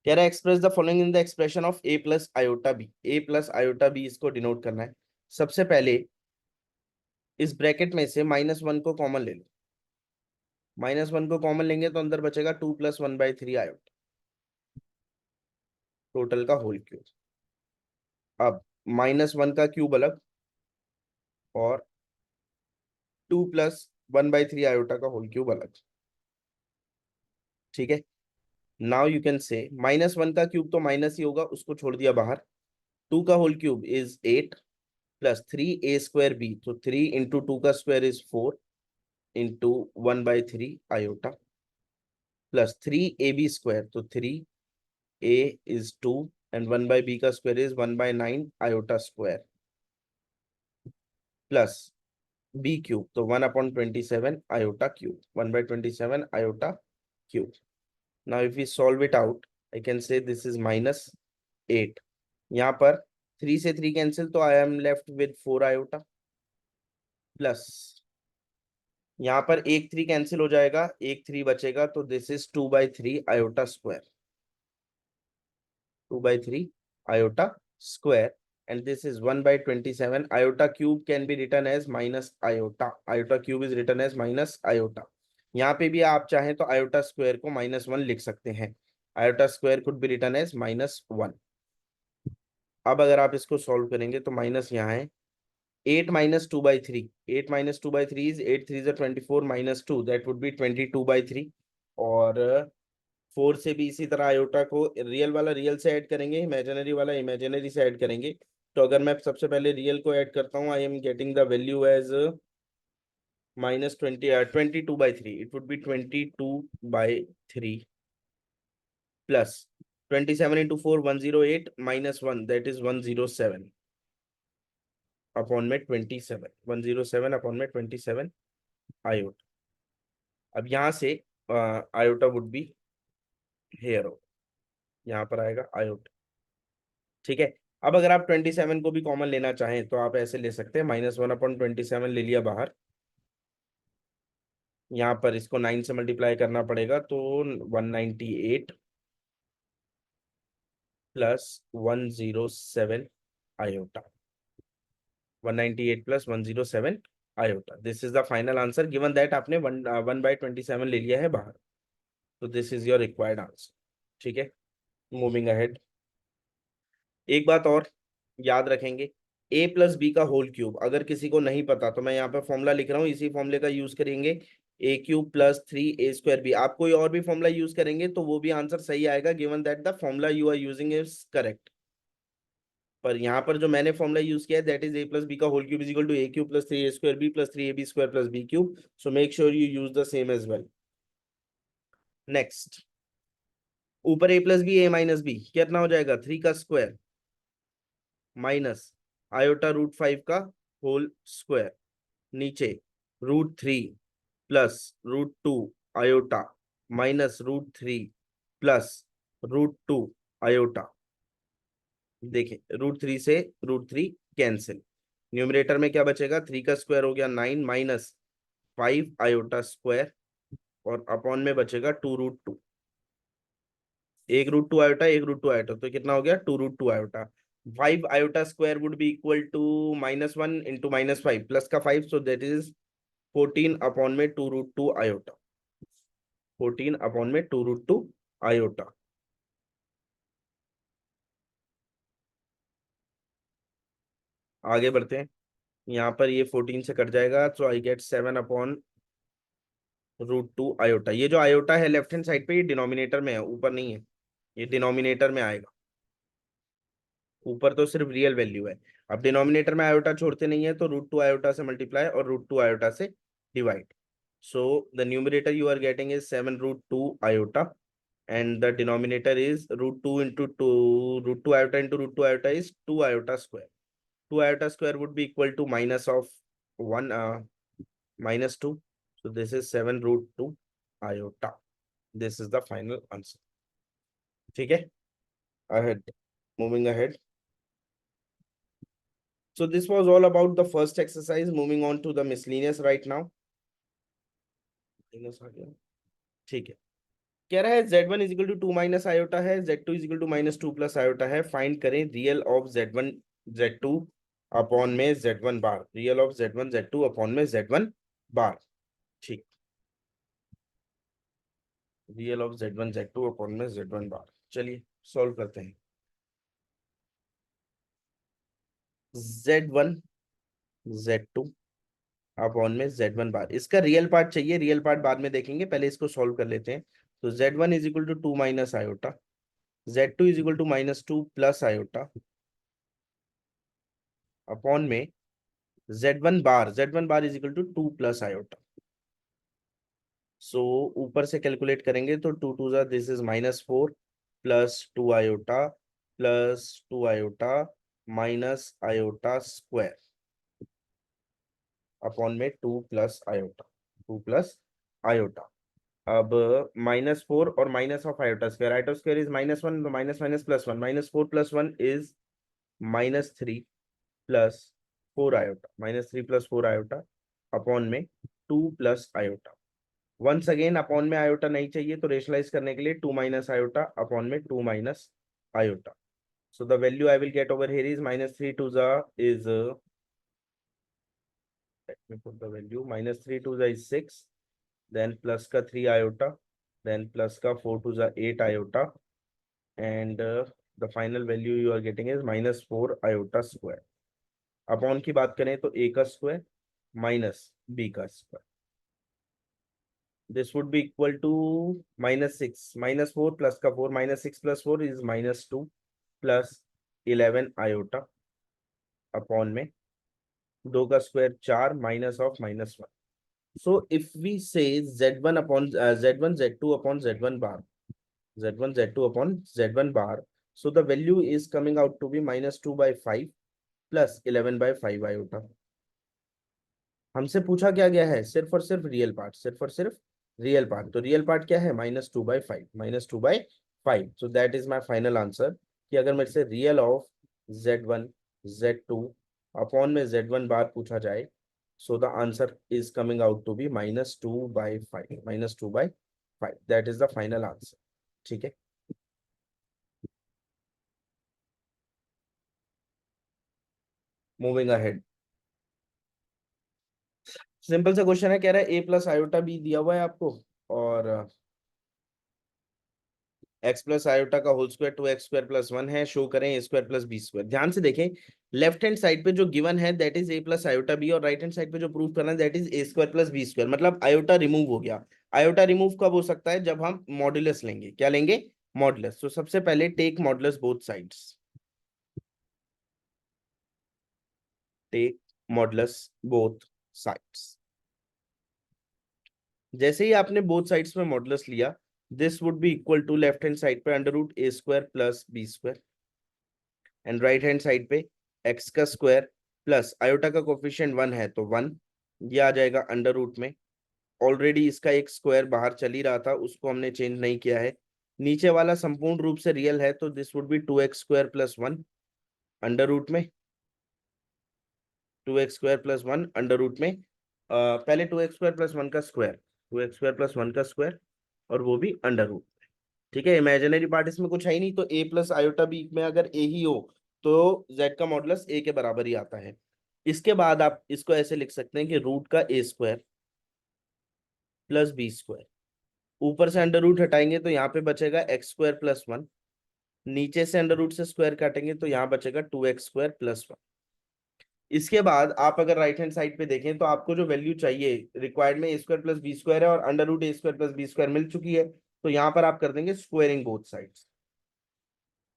कह रहा है express the following in the expression of a plus iota b. a plus iota b इसको डिनोट करना है। सबसे पहले इस ब्रैकेट में से -1 को कॉमन ले लो। -1 को कॉमन लेंगे तो अंदर बचेगा 2 प्लस 1/3 आयोटा, टोटल का होल क्यूब। अब -1 का क्यूब अलग और 2 + 1/3 आयोटा का होल क्यूब अलग। ठीक है, नाउ यू कैन से -1 का क्यूब तो माइनस ही होगा, उसको छोड़ दिया बाहर। 2 का होल क्यूब इज 8 +3a²b, तो 3 × 2 का स्क्वायर इज 4 × 1/3 आयोटा +3ab², तो 3a is 2 and 1/b का square is 1/9 iota square plus b cube, तो 1/27 iota cube, 1/27 iota cube. Now if we solve it out, I can say this is -8। यहाँ पर 3 से 3 कैंसिल, तो I am left with 4 iota plus यहाँ पर एक 3 कैंसिल हो जाएगा, एक 3 बचेगा, तो this is 2/3 iota square, 2/3 iota square, and this is 1/27 iota cube can be written as minus iota, iota cube is written as minus iota। यहाँ पे भी आप चाहें तो iota square को -1 लिख सकते हैं, iota square could be written as -1। अब अगर आप इसको सॉल्व करेंगे तो माइनस यहाँ है, 8 - 2/3, 8 - 2/3 is 8 3 is 24 -2, that would be 22/3। और 4 से भी इसी तरह आयोटा को रियल वाला रियल से ऐड करेंगे, इमेजिनरी वाला इमेजिनरी से ऐड करेंगे। तो अगर मैं सबसे पहले रियल को ऐड करता हूँ, I am getting the value as -22/3, it would be 22/3 plus 27 × 4 108 -1, that इज 107 अपॉन में 27, 107 अपॉन में 27 आयोटा। अब यहाँ से आयोटा वुड बी हेयर हो, यहाँ पर आएगा आयोटा। ठीक है, अब अगर आप 27 को भी कॉमन लेना चाहें तो आप ऐसे ले सकते हैं, -1/27 ले लिया बाहर, यहाँ पर इसको 9 से मल्टीप्लाई करना पड़ेगा, तो 198 + 107 iota, 198 + 107 iota, this is the final answer given that आपने 1/27 ले लिया है बाहर, तो this is your required answer. ठीक है, मूविंग अहेड। एक बात और याद रखेंगे, a + b का होल क्यूब अगर किसी को नहीं पता तो मैं यहाँ पे फॉर्मूला लिख रहा हूँ, इसी फॉर्मूले का यूज करेंगे, a³ + 3a²b। आप कोई और भी फॉर्मूला यूज करेंगे तो वो भी आंसर सही आएगा, given that the formula you are using is correct. पर यहाँ पर जो मैंने फॉर्मूला यूज किया है, दैट इज a + b का whole cube is equal to a³ + 3a²b + 3ab² + b³, so make sure you use the same as well. Next, ऊपर a + b a - b कितना हो जाएगा, 3 का स्क्वायर माइनस आयोटा√5 का होल स्क्वायर, नीचे √3 + √2 आयोटा -√3 + √2 आयोटा। देखिए √3 से √3 कैंसिल, न्यूमरेटर में क्या बचेगा, 3 का स्क्वायर हो गया 9 -5 आयोटा स्क्वायर, और अपॉन में बचेगा 2√2, एक √2 आयोटा, एक √2 आयोटा, तो कितना हो गया 2√2 iota. 5 iota square would be equal to -1 × -5 plus का 5, सो दैट इज 14 अपॉन में 2√2 आयोटा, 14 अपॉन में 2√2 आयोटा। आगे बढ़ते हैं, यहाँ पर ये 14 से कट जाएगा, सो आई गेट 7 अपॉन √2 आयोटा। ये जो आयोटा है लेफ्ट हैंड साइड पे, ये डिनोमिनेटर में है, ऊपर नहीं है, ये डिनोमिनेटर में आएगा, ऊपर तो सिर्फ रियल वैल्यू है। अब डिनोमिनेटर में आयोटा छोड़ते नहीं है, तो √2 आयोटा से मल्टीप्लाई और √2 आयोटा से divide, so the numerator you are getting is 7√2 iota, and the denominator is √2 into 2, √2 iota into √2 iota is 2 iota square, 2 iota square would be equal to minus of 1 -2, so this is 7√2 iota, this is the final answer। ठीक है, ahead, moving ahead, so this was all about the first exercise, moving on to the miscellaneous right now। miscellaneous आ गया, ठीक है। कह रहा है z1 is equal to 2 minus iota है, z2 is equal to -2 plus iota है, फाइंड करें real of z1 z2 upon में z1 bar, real of z1 z2 upon में z1 बार। ठीक, real of z1 z2 upon में z1 बार, चलिए सॉल्व करते हैं। Z1 Z2 अपॉन में Z1 बार। इसका रियल पार्ट चाहिए, रियल पार्ट बाद में देखेंगे, पहले इसको सॉल्व कर लेते हैं। तो Z1 is equal to 2 minus iota, Z2 is equal to -2 plus iota upon में Z1 bar is equal to 2 plus iota. So ऊपर से कैलकुलेट करेंगे तो 2 टू ज़ा this is -4 plus 2 iota plus 2 iota minus iota square upon में 2 प्लस आयोटा, 2 प्लस आयोटा। अब -4 और minus of iota square, iota square is -1, तो minus minus plus 1, -4 plus 1 is -3 plus 4 iota, -3 plus 4 iota upon में 2 plus iota. Once again upon में आयोटा नहीं चाहिए, तो रेशनलाइज करने के लिए 2 माइनस आयोटा अपॉन में 2 minus iota. So the value I will get over here is -3 to the is let me put the value, -3 to the is 6, then plus का 3 iota, then plus का 4 to the 8 iota, and the final value you are getting is -4 iota square। Upon की बात करें तो a का स्क्वायर माइनस b का square, this would be equal to -6, -4 plus का 4, -6 plus 4 is -2 plus 11 iota upon में 2 का square 4 minus of -1। So if we say Z1 upon Z1 Z2 upon Z1 bar, Z1 Z2 upon Z1 bar, so the value is coming out to be -2 by 5 plus 11 by 5 iota। हमसे पूछा क्या गया है, सिर्फ और सिर्फ रियल पार्ट, सिर्फ और सिर्फ रियल पार्ट। तो रियल पार्ट क्या है, -2/5, -2/5। सो that is my final answer कि अगर मेरे से real of Z1 Z2 upon में Z1 बार पूछा जाए, so the answer is coming out to be -2/5, -2/5, that is the final answer। ठीक है, मूविंग अहेड। सिंपल सा क्वेश्चन है, कह रहा है a प्लस आयोटा बी दिया हुआ है आपको, और एक्स प्लस आयोटा का होल स्क्वायर 2x² + 1 है, शो करें a² + b²। ध्यान से देखें, लेफ्ट हैंड साइड पे जो गिवन है that is a plus iota b, और राइट हैंड साइड पे जो प्रूव करना है दैट इज a² + b²। मतलब आयोटा रिमूव हो गया। आयोटा रिमूव कब हो सकता है, जब हम मॉड्यूलस लेंगे। क्या लेंगे, मॉड्यूलस। तो सबसे पहले take modulus both sides, take modulus both sides. जैसे ही आपने बोथ साइड्स में मॉड्यूलस लिया, this would be equal to left hand side पे √a² + b², and right hand side पे एक्स का स्क्वायर प्लस आयोटा का कोफिशिएंट 1 है तो 1, ये आ जाएगा अंडर रूट में। ऑलरेडी इसका एक स्क्वायर बाहर चल ही रहा था, उसको हमने चेंज नहीं किया है। नीचे वाला संपूर्ण रूप से रियल है, तो this would be 2x² + 1 under root में, 2x² + 1 अंडर रूट में। पहले 2x² + 1 का स्क्वायर, 2x² + 1 का स्क्वायर, और वो भी अंडर रूट। ठीक है, इमेजिनरी पार्ट इसमें कुछ है ही नहीं, तो a प्लस आयोटा बी में अगर a ही हो तो z का मॉडुलस a के बराबर ही आता है। इसके बाद आप इसको ऐसे लिख सकते हैं कि रूट का a² + b²। ऊपर से अंडर रूट हटाएंगे तो यहाँ पे बचेगा x² + 1, नीचे से अंडर रूट से स्क्वायर काटेंगे तो यहाँ बचेगा 2x² + 1। इसके बाद आप अगर राइट हैंड साइड पे देखें तो आपको जो वैल्यू चाहिए रिक्वायर्ड में a² + b² है, और अंडर रूट a² + b² मिल चुकी है, तो यहाँ पर आप कर देंगे स्क्वायरिंग बोथ साइड्स।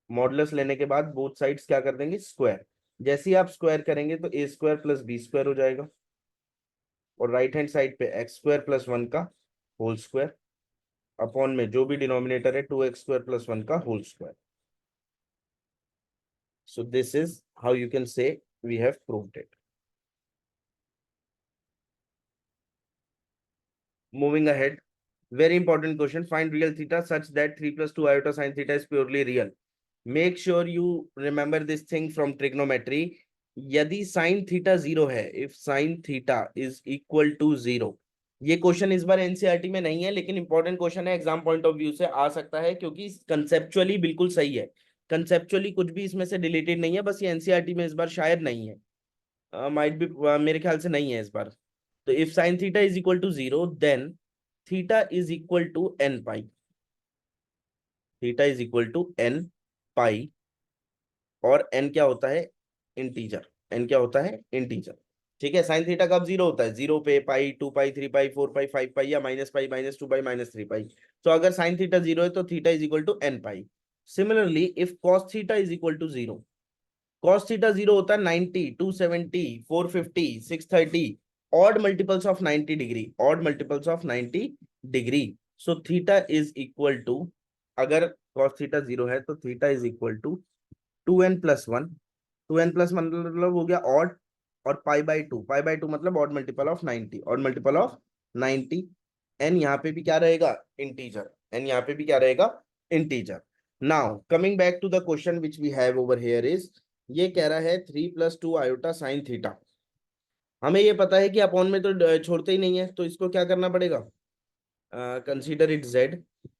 मॉडुलस लेने के बाद बोथ साइड्स क्या कर देंगे, स्क्वायर। जैसे ही आप स्क्वायर करेंगे तो a² + b² हो जाएगा, और राइट हैंड साइड पे x² + 1 का होल स्क्वायर अपॉन में जो भी डिनोमिनेटर है 2x² + 1 का whole square. So this is how you can say we have proved it. Moving ahead, very important question, find real theta such that 3 + 2 iota sin theta is purely real। make sure you remember this thing from trigonometry। यदि sin theta 0 है, if sin theta is equal to 0, ये क्वेश्चन इस बार एनसीईआरटी में नहीं है, लेकिन इंपॉर्टेंट क्वेश्चन है, एग्जाम पॉइंट ऑफ व्यू से आ सकता है, क्योंकि कंसेप्चुअली बिल्कुल सही है। कंसेप्चुअली कुछ भी इसमें से डिलीटेड नहीं है, बस ये एनसीईआरटी में इस बार शायद नहीं है, माइट बी, मेरे ख्याल से नहीं है इस बार। तो if sine theta is equal to 0, then theta is equal to n pi, theta is equal to n pi, और n क्या होता है, इंटीजर, एन क्या होता है, इंटीजर। ठीक है, साइन थीटा कब जीरो होता है, जीरो पे, पाई, 2 पाई, 3 पाई, 4 पाई, 5 पाई, या माइनस पाई, -2 पाई, -3 पाई। तो अगर साइन थीटा जीरो है तो theta is equal to n pi. Similarly if cos theta is equal to zero, cos theta zero होता है 90, 270, 450, 630, odd multiples of 90 degree, odd multiples of 90 degree. So theta is equal to, अगर कॉस थीटा जीरो है तो theta is equal to 2n+1। 2n+ मतलब हो गया ऑड, और pi by two, pi by two मतलब odd multiple of 90, odd multiple of 90। N यहाँ पे भी क्या रहेगा, इंटीजर, एन यहाँ पे भी क्या रहेगा, integer. Now coming back to the question which we have over here is, ये कह रहा है 3+2 आयोटा साइन थीटा। हमें ये पता है कि अपॉन में तो छोड़ते ही नहीं है, तो इसको क्या करना पड़ेगा, consider it z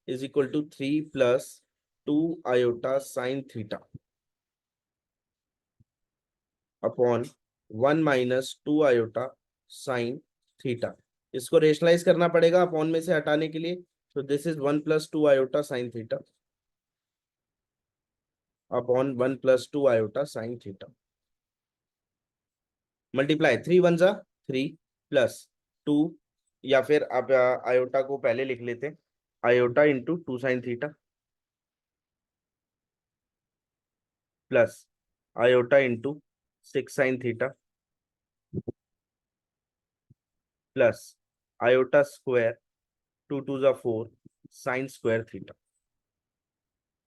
is equal to 3+2 iota sine theta upon 1 - 2 iota sine theta. इसको रेशनलाइज करना पड़ेगा अपॉन में से हटाने के लिए। तो this is 1+2 iota sine theta upon 1+2 iota sine theta, multiply 3 × 1 = 3 +2, या फिर आप आयोटा को पहले लिख लेते हैं, iota into 2 sin theta plus iota into 6 sin theta plus iota square 2 × 2 = 4 sign square theta.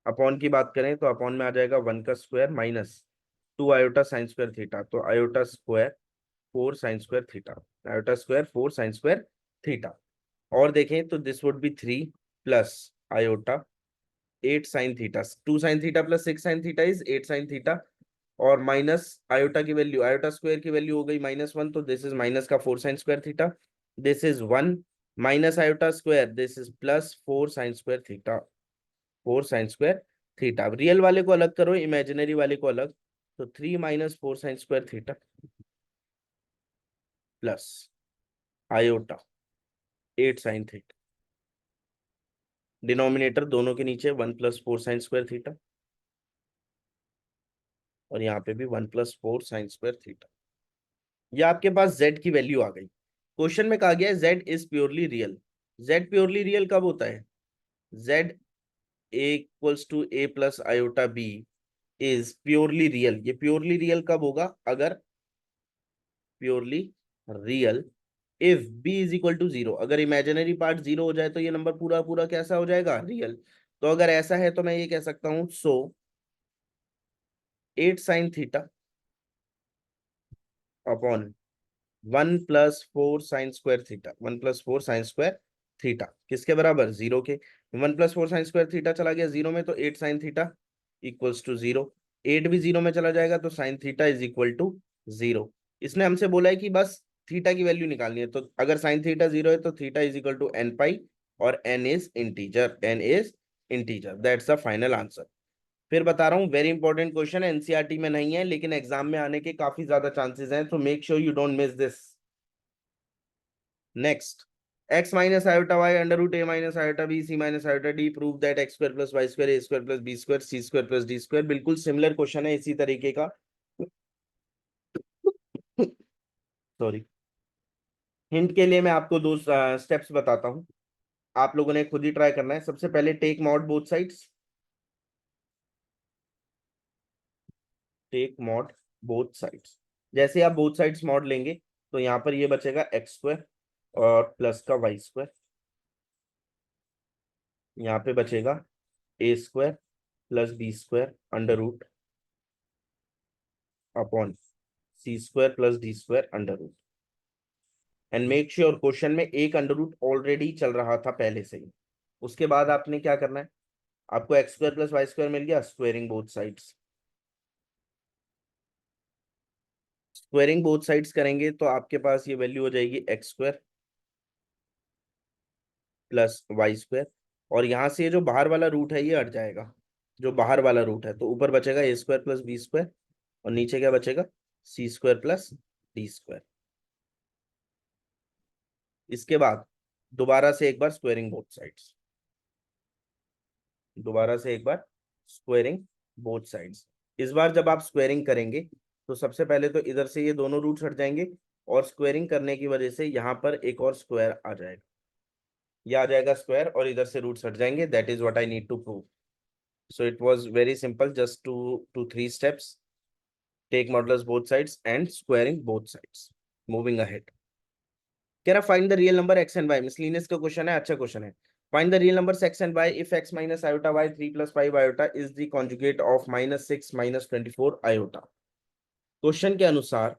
Upon की बात करें तो अपॉन में आ जाएगा 1 का square minus 2 iota sine square theta, तो iota square 4 sin² theta, iota square 4 sin² theta. और देखें तो this would be 3 plus iota 8 sin theta, 2 sin theta plus 6 sin theta is 8 sin theta, और माइनस आयोटा की वैल्यू, आयोटा स्क्वायर की वैल्यू हो गई -1, तो दिस इज माइनस का 4 sin² theta, this is 1 minus iota square, this is plus 4 sin²थीटा, 4 sin²थीटा। अब रियल वाले को अलग करो, इमेजिनरी वाले को अलग, तो 3 - 4 sin²थीटा plus iota 8 sin theta, denominator दोनों के नीचे 1 + 4 sin²थीटा, और यहाँ पे भी 1 + 4 sin²थीटा। ये आपके पास z की वैल्यू आ गई। क्वेश्चन में कहा गया है z is purely real. z purely real कब होता है, z a = a + i is purely real. ये प्योरली रियल कब होगा, अगर purely real if b is equal to 0, अगर इमेजिनरी पार्ट 0 हो जाए तो ये नंबर पूरा पूरा कैसा हो जाएगा, रियल। तो अगर ऐसा है तो मैं ये कह सकता हूं, सो 8 sin थीटा अपॉन 1 + 4 sin²थीटा, 1 + 4 sin²थीटा किसके बराबर, 0 के। 1 + 4 sin²थीटा चला गया 0 में, तो 8 sin थीटा इक्वल्स टू 0। 8 भी 0 में चला जाएगा तो sine theta is equal to 0। इसने हमसे बोला है कि बस थीटा की वैल्यू निकालनी है, तो अगर साइन थीटा 0 है तो theta is equal to n pi, और n is integer, n is integer, that's the final answer. फिर बता रहा हूँ, वेरी इंपॉर्टेंट क्वेश्चन है, एनसीईआरटी में नहीं है लेकिन एग्जाम में आने के काफी ज्यादा चांसेस हैं, तो make sure you don't miss this. Next, x - iota y √a - iota b c - iota d, prove that x² + y² a² + b² c² + d²। बिल्कुल सिमिलर क्वेश्चन है इसी तरीके का। सॉरी, हिंट के लिए मैं आपको दो स्टेप्स बताता हूँ, आप लोगों ने खुद ही ट्राई करना है। सबसे पहले take mod both sides, take mod both sides. जैसे आप बोथ साइड्स मॉड लेंगे तो यहाँ पर ये बचेगा x² और प्लस का y², यहाँ पे बचेगा a² + b² under root upon c² + d² under root. And make sure question में एक अंडर रूट ऑलरेडी चल रहा था पहले से ही। उसके बाद आपने क्या करना है, आपको x² + y² मिल गया, squaring both sides. Squaring both sides करेंगे तो आपके पास ये वैल्यू हो जाएगी x² + y², और यहाँ से ये जो बाहर वाला रूट है ये हट जाएगा, जो बाहर वाला रूट है, तो ऊपर बचेगा a² + b², और नीचे क्या बचेगा, c² + d²। इसके बाद दोबारा से एक बार स्क्वेयरिंग बोथ साइड्स, दोबारा से एक बार स्क्वेयरिंग बोथ साइड्स। इस बार जब आप स्क्वेयरिंग करेंगे तो सबसे पहले तो इधर से ये दोनों रूट्स हट जाएंगे, और स्क्वायरिंग करने की वजह से यहाँ पर एक और स्क्वायर आ जाएगा, ये आ जाएगा स्क्वायर, और इधर से रूट्स हट जाएंगे। That is what I need to prove. So it was very simple, just two three steps. Take modulus both sides and squaring both sides. Moving ahead, कह रहा find the real number x and y, miscellaneous का क्वेश्चन है, अच्छा क्वेश्चन है। Find the real numbers x and y if x minus iota y 3 + 5 iota is the conjugate of -6 - 24 iota. Question के अनुसार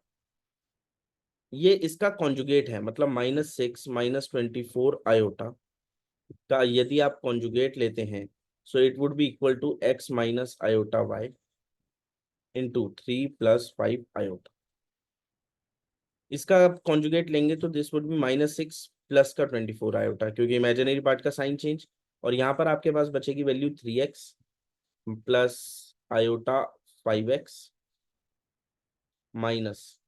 ये इसका कॉन्जुगेट है, मतलब -6 - 24 आयोटा का यदि आप कॉन्जुगेट लेते हैं, so it would be equal to x minus iota y into 3 + 5 iota. इसका आप कॉन्जुगेट लेंगे तो दिस वुड बी -6 प्लस का 24 आयोटा, क्योंकि इमेजिनरी पार्ट का साइन चेंज, और यहाँ पर आपके पास बचेगी value 3x plus iota 5x minus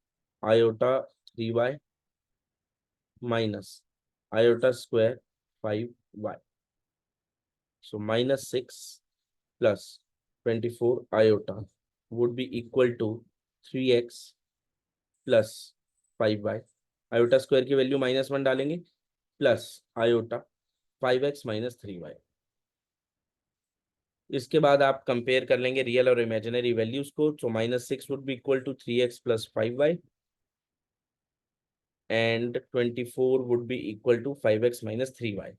iota 3y minus iota square 5y। So -6 plus 24 iota would be equal to 3x plus 5y। Iota square की वैल्यू -1 डालेंगे, plus iota 5x minus 3y। इसके बाद आप कंपेयर कर लेंगे रियल और इमेजिनरी वैल्यूज को। So -6 would be equal to 3x plus 5y and 24 would be equal to 5x minus 3y।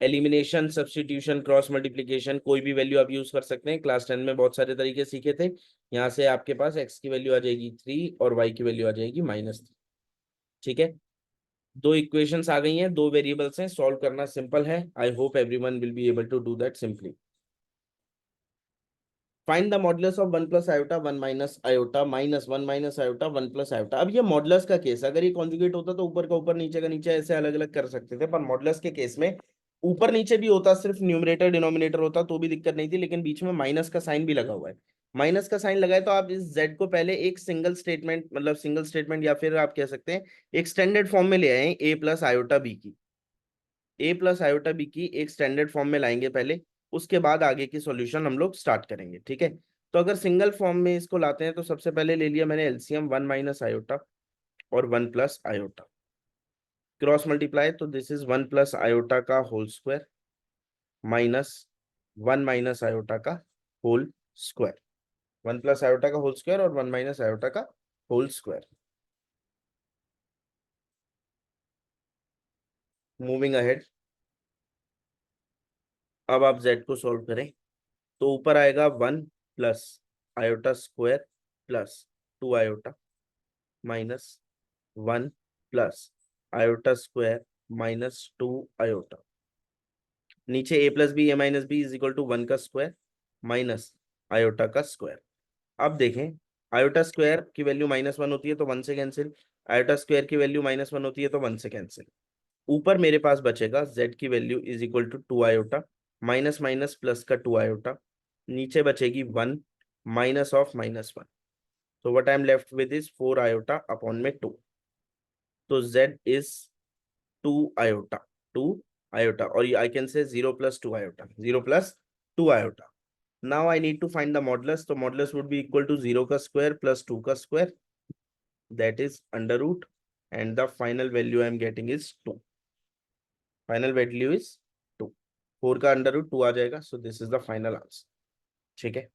Elimination, substitution, cross multiplication, कोई भी वैल्यू आप यूज कर सकते हैं। क्लास 10 में बहुत सारे तरीके सीखे थे। यहाँ से आपके पास x की वैल्यू आ जाएगी 3 और y की वैल्यू आ जाएगी -3। ठीक है, दो इक्वेशंस आ गई हैं, दो वेरिएबल्स हैं, सॉल्व करना सिंपल है। I hope everyone will be able to do that simply. Find the modulus of 1 + iota 1 - iota -1 - iota 1 + iota. अब ये मॉडुलस का केस, अगर ये कॉन्जुगेट होता तो ऊपर का ऊपर नीचे का नीचे ऐसे अलग अलग कर सकते थे, पर मॉडुलस के केस में ऊपर नीचे भी होता, सिर्फ न्यूमरेटर डिनोमिनेटर होता तो भी दिक्कत नहीं थी, लेकिन बीच में माइनस का साइन भी लगा हुआ है। माइनस का साइन लगा है तो आप इस z को पहले एक सिंगल स्टेटमेंट, मतलब सिंगल स्टेटमेंट, या फिर आप कह सकते हैं एक स्टैंडर्ड फॉर्म में ले आए a + आयोटा b की। a + आयोटा b की एक स्टैंडर्ड फॉर्म में लाएंगे पहले, उसके बाद आगे की सॉल्यूशन हम लोग स्टार्ट करेंगे। ठीक है, तो अगर सिंगल फॉर्म में इसको लाते हैं तो सबसे पहले ले लिया मैंने एलसीएम 1 - आयोटा और 1 + आयोटा। क्रॉस मल्टीप्लाई, तो दिस इज 1 + आयोटा का होल स्क्वायर माइनस 1 - आयोटा का होल स्क्वायर। 1 + आयोटा का होल स्क्वायर और 1 - आयोटा का होल स्क्वायर। मूविंग अहेड, अब आप z को सॉल्व करें तो ऊपर आएगा 1 + iota square plus 2 iota minus 1 + iota square -2 iota. नीचे a + b a - b = 1 का स्क्वायर माइनस आयोटा का स्क्वायर। अब देखें, आयोटा स्क्वायर की वैल्यू -1 होती है तो 1 से कैंसिल, आयोटा स्क्वायर की वैल्यू -1 होती है तो 1 से कैंसिल। ऊपर मेरे पास बचेगा z की value = 2 iota minus minus plus का 2 आयोटा, नीचे बचेगी 1 माइनस ऑफ -1। तो what I am left with is 4 iota upon में 2। तो z इज 2 आयोटा, 2 आयोटा, और आई कैन से 0 + 2 iota, 0 + 2 iota. Now I need to find the modulus, तो modulus would be equal to 0 का स्क्वायर प्लस 2 का square, that is √, and the final value I am getting is 2। Final value is 2। 4 का √2 आ जाएगा, so this is the final answer. ठीक है,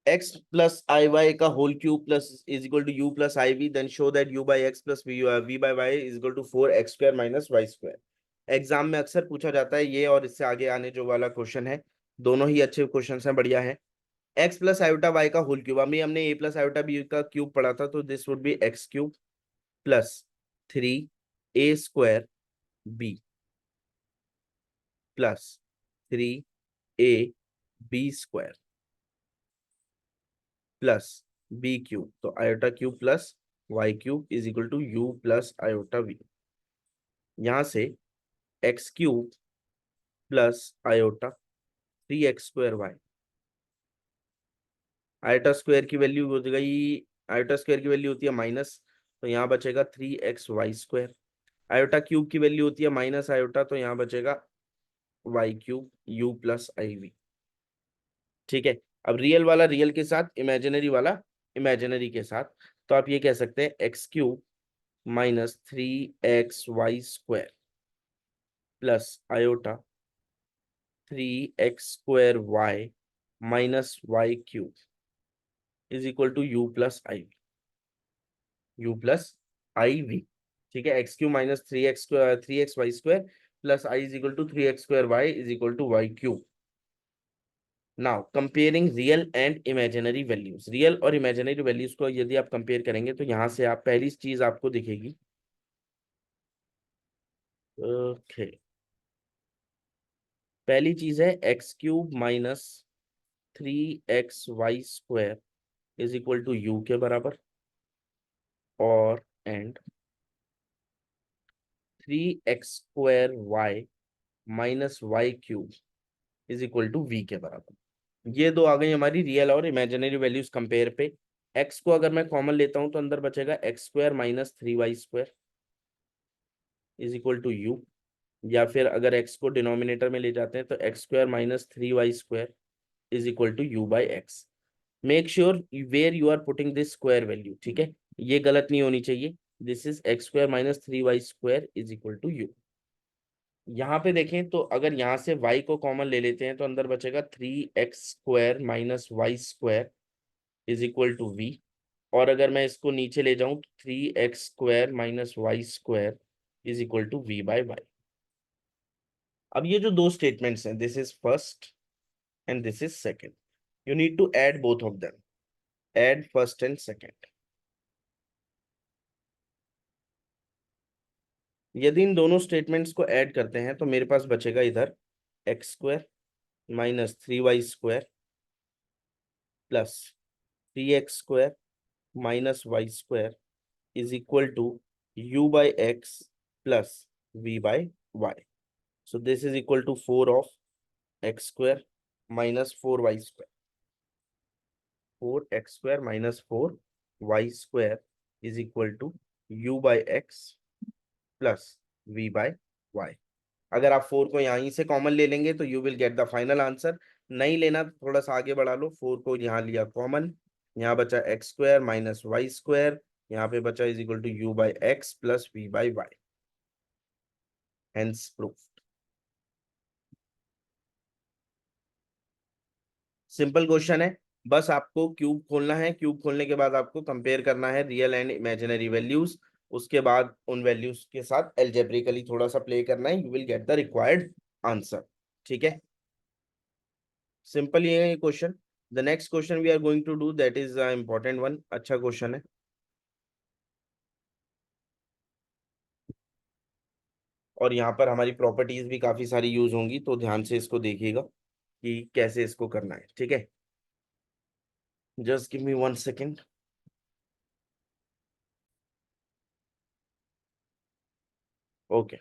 x + iy का whole cube plus is equal to u + iv, then show that u/x + v/y is equal to 4x² - y²। Exam में अक्सर पूछा जाता है ये, और इससे आगे आने जो वाला क्वेश्चन है, दोनों ही अच्छे क्वेश्चन हैं, बढ़िया है। x + आयोटा y का होल क्यूब, अभी हमने a + आयोटा b का क्यूब पढ़ा था, तो this would be x³ plus 3a² b plus 3ab² plus b³ तो iota cube plus y³ is equal to u + iota v। यहां से x³ plus iota 3x² y, iota square की वैल्यू हो गई, आयोटा स्क्वायर की वैल्यू होती है माइनस, तो यहाँ बचेगा 3xy²। आयोटा क्यूब की वैल्यू होती है माइनस आयोटा, तो यहाँ बचेगा y³ u + iv। ठीक है, अब रियल वाला रियल के साथ, इमेजिनरी वाला इमेजिनरी के साथ, तो आप ये कह सकते हैं x³ minus 3xy² plus iota 3x² minus y³ is equal to u plus i v। ठीक है, x³ minus 3xy² plus i is equal to 3x² is equal to y³। Now comparing real and imaginary values, real और इमेजिनरी वैल्यूज को यदि आप कंपेयर करेंगे तो यहां से आप पहली चीज आपको दिखेगी, ओके, पहली चीज है x³ minus 3xy² is equal to u के बराबर, और and 3x² minus y³ is equal to v के बराबर। ये दो आ गई हमारी रियल और इमेजिनरी वैल्यूज कंपेयर पे। x को अगर मैं कॉमन लेता हूं तो अंदर बचेगा x² minus 3y² is equal to u, या फिर अगर x को डिनोमिनेटर में ले जाते हैं तो x² minus 3y² is equal to u by x. Make sure where you are putting this square value, ठीक है, ये गलत नहीं होनी चाहिए। This is x² minus 3y² is equal to u। यहाँ पे देखें तो अगर यहाँ से y को कॉमन ले लेते हैं तो अंदर बचेगा 3x² minus y² is equal to v, और अगर मैं इसको नीचे ले जाऊं तो 3x² minus y² is equal to v by y. अब ये जो दो स्टेटमेंट्स हैं, this is first and this is second, you need to add both of them, add first and second. यदि इन दोनों स्टेटमेंट्स को ऐड करते हैं तो मेरे पास बचेगा इधर x² minus 3y² plus 3x² minus y² is equal to u by x plus v by y. So this is equal to 4 of x² minus 4y², 4x² minus 4y² is equal to u by x plus v by y. अगर आप 4 को यहीं से कॉमन ले लेंगे तो you will get the final answer. नहीं लेना तो थोड़ा सा आगे बढ़ा लो, 4 को यहाँ लिया कॉमन, यहाँ बचा x² माइनस y², यहाँ पे बचा is equal to u by x plus v by y, hence proof. Simple question है, बस आपको क्यूब खोलना है, क्यूब खोलने के बाद आपको कंपेयर करना है रियल एंड इमेजिनरी वैल्यूज, उसके बाद उन वैल्यूज के साथ एल्जेब्रिकली थोड़ा सा प्ले करना है, you will get the required answer. ठीक है, सिंपल ये है question. The next question we are going to do that is important one, अच्छा क्वेश्चन है। और यहाँ पर हमारी प्रॉपर्टीज भी काफी सारी यूज होंगी, तो ध्यान से इसको देखिएगा कि कैसे इसको करना है। ठीक है, just give me 1 second. Okay,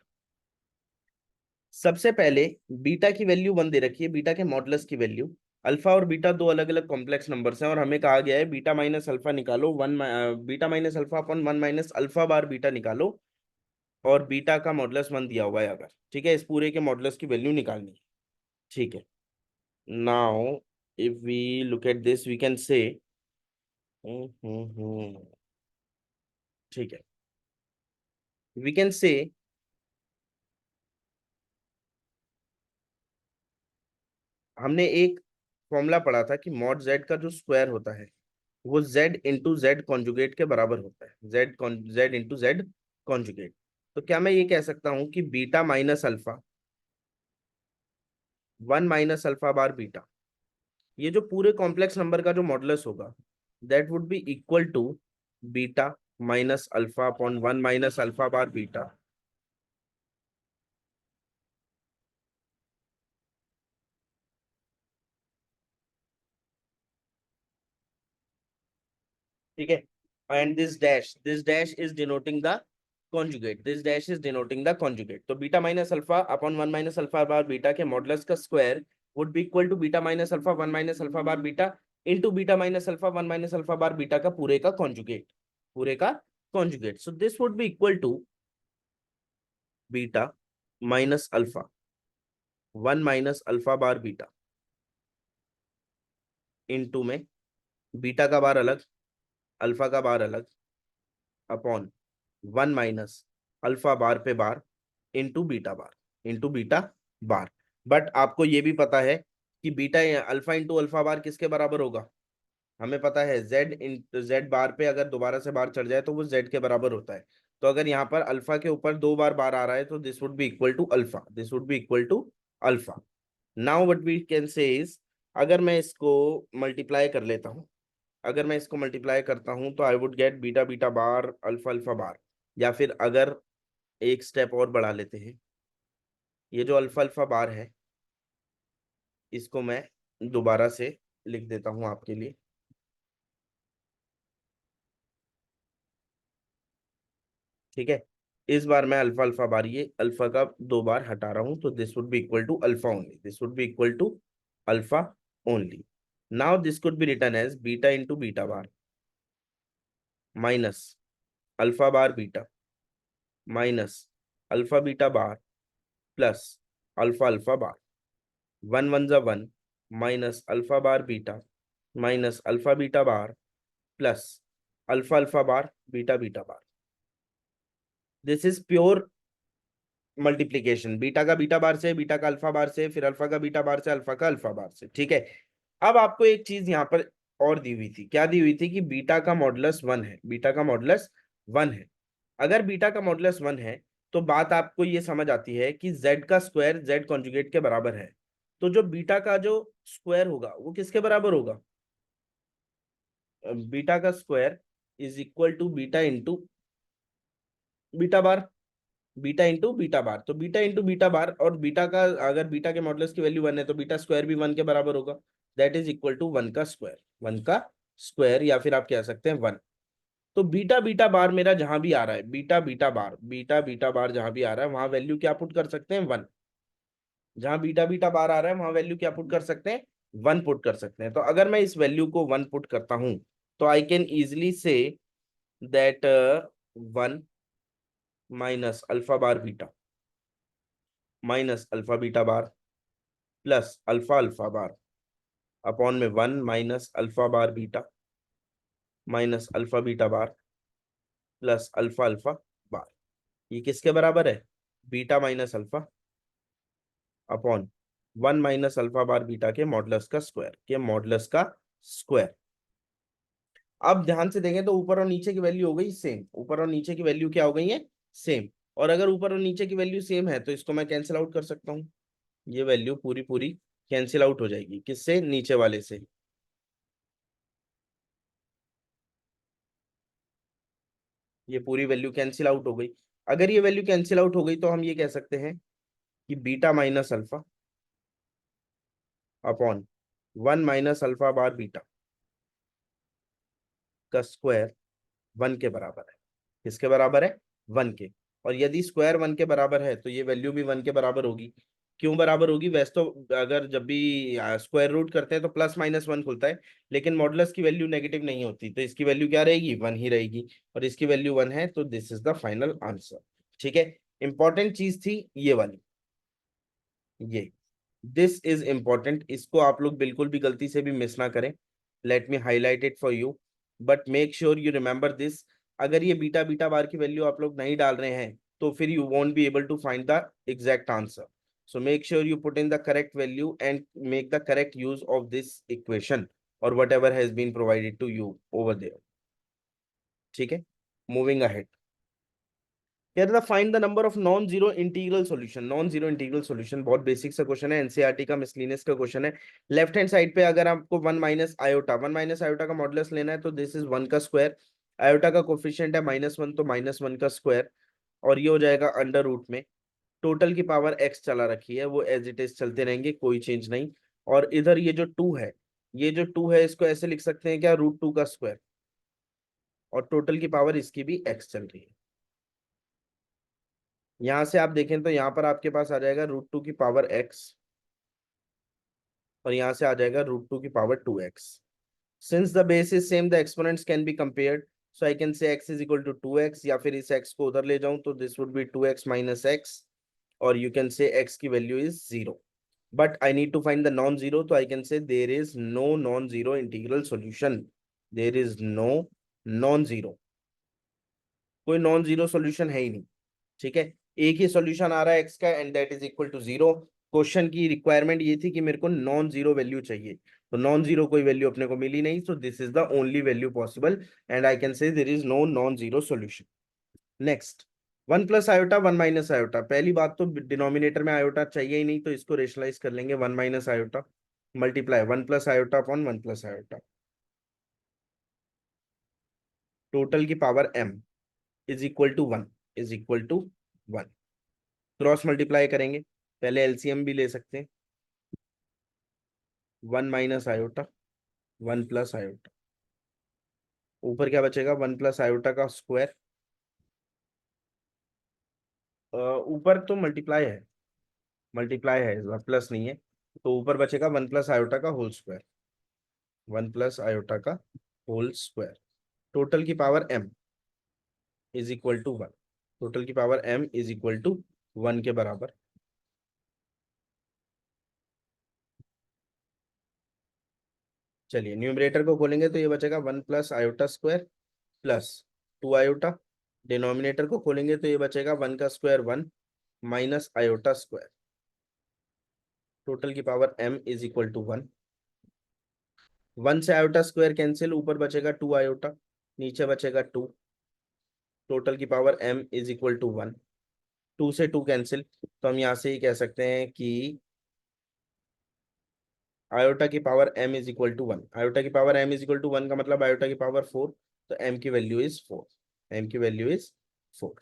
सबसे पहले बीटा की वैल्यू 1 दे रखी है, बीटा के मॉडुलस की वैल्यू। अल्फा और बीटा दो अलग अलग कॉम्प्लेक्स नंबर्स हैं और हमें कहा गया है बीटा माइनस अल्फा निकालो, beta minus alpha upon 1 minus alpha bar beta निकालो, और बीटा का मॉडुलस 1 दिया हुआ है अगर, ठीक है, इस पूरे के मॉडुलस की वैल्यू निकालनी है। ठीक है, now if we look at this we can say, ठीक है, वी कैन से हमने एक फॉर्मूला पढ़ा था कि मॉड जेड का जो स्क्वायर होता है वो जेड इंटू जेड कॉन्जुगेट के बराबर होता है, जेड इंटू जेड कॉन्जुगेट। तो क्या मैं ये कह सकता हूं कि beta minus alpha 1 minus alpha bar beta, ये जो पूरे कॉम्प्लेक्स नंबर का जो मॉडुलस होगा that would be equal to beta minus alpha upon 1 minus alpha bar beta. ठीक है, and this dash is denoting the conjugate, this dash is denoting the conjugate. तो beta minus alpha upon 1 minus alpha bar beta के मॉडुलस का square would be equal to beta minus alpha 1 minus alpha bar beta into beta minus alpha 1 minus alpha bar beta का पूरे का कॉन्जुगेट, पूरे का conjugate. So this would be equal to beta minus alpha 1 minus alpha bar beta into में बीटा का बार अलग, अल्फा का बार अलग, अपॉन 1 माइनस अल्फा बार पे bar into beta bar, into beta bar. But आपको ये भी पता है कि beta alpha into alpha bar किसके बराबर होगा? हमें पता है जेड इन जेड बार पे अगर दोबारा से बार चढ़ जाए तो वो जेड के बराबर होता है। तो अगर यहाँ पर अल्फा के ऊपर 2 बार बार आ रहा है तो this would be equal to alpha, this would be equal to alpha. Now what we can say is, अगर मैं इसको मल्टीप्लाई कर लेता हूँ, अगर मैं इसको मल्टीप्लाई करता हूँ तो आई would gate beta beta bar alpha alpha बार। या फिर अगर एक स्टेप और बढ़ा लेते हैं, ये जो अल्फा अल्फा बार है इसको मैं दोबारा से लिख देता हूँ आपके लिए। ठीक है, इस बार मैं अल्फा अल्फा बार ये अल्फा का 2 बार हटा रहा हूं तो this would be equal to alpha only, this would be equal to alpha only. Now this could be written as beta into beta bar minus alpha bar beta minus alpha beta bar plus alpha alpha bar. 1 1 जा 1 minus alpha bar beta minus alpha beta bar plus alpha alpha bar beta beta bar. This is pure multiplication, beta का बीटा बार से, बीटा का अल्फा बार से, फिर अल्फा का बीटा बार से, अल्फा का अल्फा बार से। ठीक है, अब आपको एक चीज यहाँ पर और दी हुई थी, क्या दी हुई थी कि बीटा का मॉडुलस 1 है, बीटा का मॉडुलस 1 है। अगर बीटा का मॉडुलस 1 है तो बात आपको ये समझ आती है कि z का स्क्वायर z कॉन्जुगेट के बराबर है। तो जो बीटा का जो स्क्वायर होगा वो किसके बराबर होगा? बीटा का square is equal to beta into beta bar, beta into beta bar. तो बीटा इंटू बीटा बार, और बीटा का अगर बीटा के मॉडुलस की वैल्यू 1 है तो बीटा स्क्वायर भी 1 के बराबर होगा, दैट इज इक्वल टू 1 का स्क्वायर, 1 का स्क्वायर, या फिर आप कह सकते हैं 1। तो बीटा बीटा बार मेरा जहां भी आ रहा है, beta beta bar, beta beta बार जहां भी आ रहा है वहां वैल्यू क्या पुट कर सकते हैं? 1। जहां बीटा बीटा बार आ रहा है वहां वैल्यू क्या पुट कर सकते हैं? 1 पुट कर सकते हैं। तो अगर मैं इस वैल्यू को 1 पुट करता हूं तो I can easily say that 1 minus alpha bar beta minus alpha beta bar plus alpha alpha bar upon में 1 minus alpha bar beta minus alpha beta bar plus alpha alpha bar. ये किसके बराबर है? Beta minus alpha upon 1 minus alpha bar beta के मॉडुलस का स्क्वायर, के मॉडुलस का स्क्वायर। अब ध्यान से देखें तो ऊपर और नीचे की वैल्यू हो गई सेम, ऊपर और नीचे की वैल्यू क्या हो गई है? सेम। और अगर ऊपर और नीचे की वैल्यू सेम है तो इसको मैं कैंसिल आउट कर सकता हूँ, ये वैल्यू पूरी पूरी कैंसिल आउट हो जाएगी, किससे? नीचे वाले से। ये पूरी वैल्यू कैंसिल आउट हो गई। अगर ये वैल्यू कैंसिल आउट हो गई तो हम ये कह सकते हैं कि beta minus alpha upon 1 minus alpha bar beta का स्क्वायर 1 के बराबर है। किसके बराबर है? 1 के। और यदि स्क्वायर 1 के बराबर है तो ये वैल्यू भी 1 के बराबर होगी। क्यों बराबर होगी? वैसे तो अगर जब भी स्क्वायर रूट करते हैं तो प्लस माइनस 1 खुलता है, लेकिन मॉडुलस की वैल्यू नेगेटिव नहीं होती, तो इसकी वैल्यू क्या रहेगी? 1 ही रहेगी। और इसकी वैल्यू 1 है तो this is the final answer. ठीक है, इंपॉर्टेंट चीज थी ये वाली, ये दिस इज इंपॉर्टेंट, इसको आप लोग बिल्कुल भी गलती से भी मिस ना करें। Let me highlight it for you, but make sure you remember this. अगर ये बीटा बीटा बार की वैल्यू आप लोग नहीं डाल रहे हैं तो फिर you won't be able to find the exact answer. So make sure you put in the correct value and make the correct use of this equation और whatever has been provided to you over there. ठीक है, मूविंग अहेड। कह रहा था find the number of non zero integral solution. Non zero integral solution बहुत बेसिक सा क्वेश्चन है, एनसीईआरटी का मिसलिनियस का क्वेश्चन है। लेफ्ट हैंड साइड पे अगर आपको 1 माइनस आयोटा का मॉडुलस लेना है तो दिस इज 1 का स्क्वायर, आयोटा का कोफिशिएंट है -1 तो -1 का स्क्वायर, और ये हो जाएगा अंडर रूट में टोटल की पावर x चला रखी है वो एज इट इज चलते रहेंगे, कोई चेंज नहीं। और इधर ये जो 2 है, ये जो 2 है इसको ऐसे लिख सकते हैं क्या? √2 का स्क्वायर, और टोटल की पावर इसकी भी x चल रही है। यहां से आप देखें तो यहाँ पर आपके पास आ जाएगा √2 की पावर x, और यहाँ से आ जाएगा √2 की power 2x। Since the base is same the exponents can be compared, so I can say x is equal to 2x, या फिर इस x को उधर ले जाऊं तो this would B 2x minus x, और यू कैन से x की value is 0। but I need to find the non-zero, तो I can say there is no non-zero integral solution. There is no non-zero, कोई नॉन जीरो सॉल्यूशन है ही नहीं। ठीक है, एक ही सॉल्यूशन आ रहा है एक्स का and that is equal to zero. Question की रिक्वायरमेंट ये थी कि मेरे को नॉन जीरो वैल्यू चाहिए, तो नॉन जीरो कोई वैल्यू अपने को मिली नहीं, so this is the only value possible and I can say there is no non zero solution. Next, one plus iota one minus iota. पहली बात तो डिनोमिनेटर में आयोटा चाहिए ही नहीं, तो इसको रेशनलाइज कर लेंगे, one minus iota multiply one plus iota upon one plus iota, total की power m is equal to one, is equal to one. Cross multiply करेंगे, पहले एलसीएम भी ले सकते हैं, one minus iota one plus iota, ऊपर क्या बचेगा, वन प्लस आयोटा का स्क्वायर, ऊपर तो मल्टीप्लाई है प्लस नहीं है, तो ऊपर बचेगा वन प्लस आयोटा का whole square, one plus iota का होल स्क्वायर, टोटल की power m is equal to one, total की power m is equal to one के बराबर। चलिए न्यूमरेटर को खोलेंगे तो ये बचेगा one plus iota square plus two iota, denominator को खोलेंगे तो ये बचेगा वन का square one minus iota square, total की power m is equal to one. One से आयोटा स्क्वायर कैंसिल, ऊपर बचेगा टू आयोटा, नीचे बचेगा टू, टोटल की power m is equal to one. Two से टू कैंसिल, तो हम यहाँ से ही कह सकते हैं कि आयोटा की power m is equal to one, iota की power m is equal to one का मतलब आयोटा की पावर फोर, तो m की वैल्यू इज फोर, m की वैल्यू इज फोर।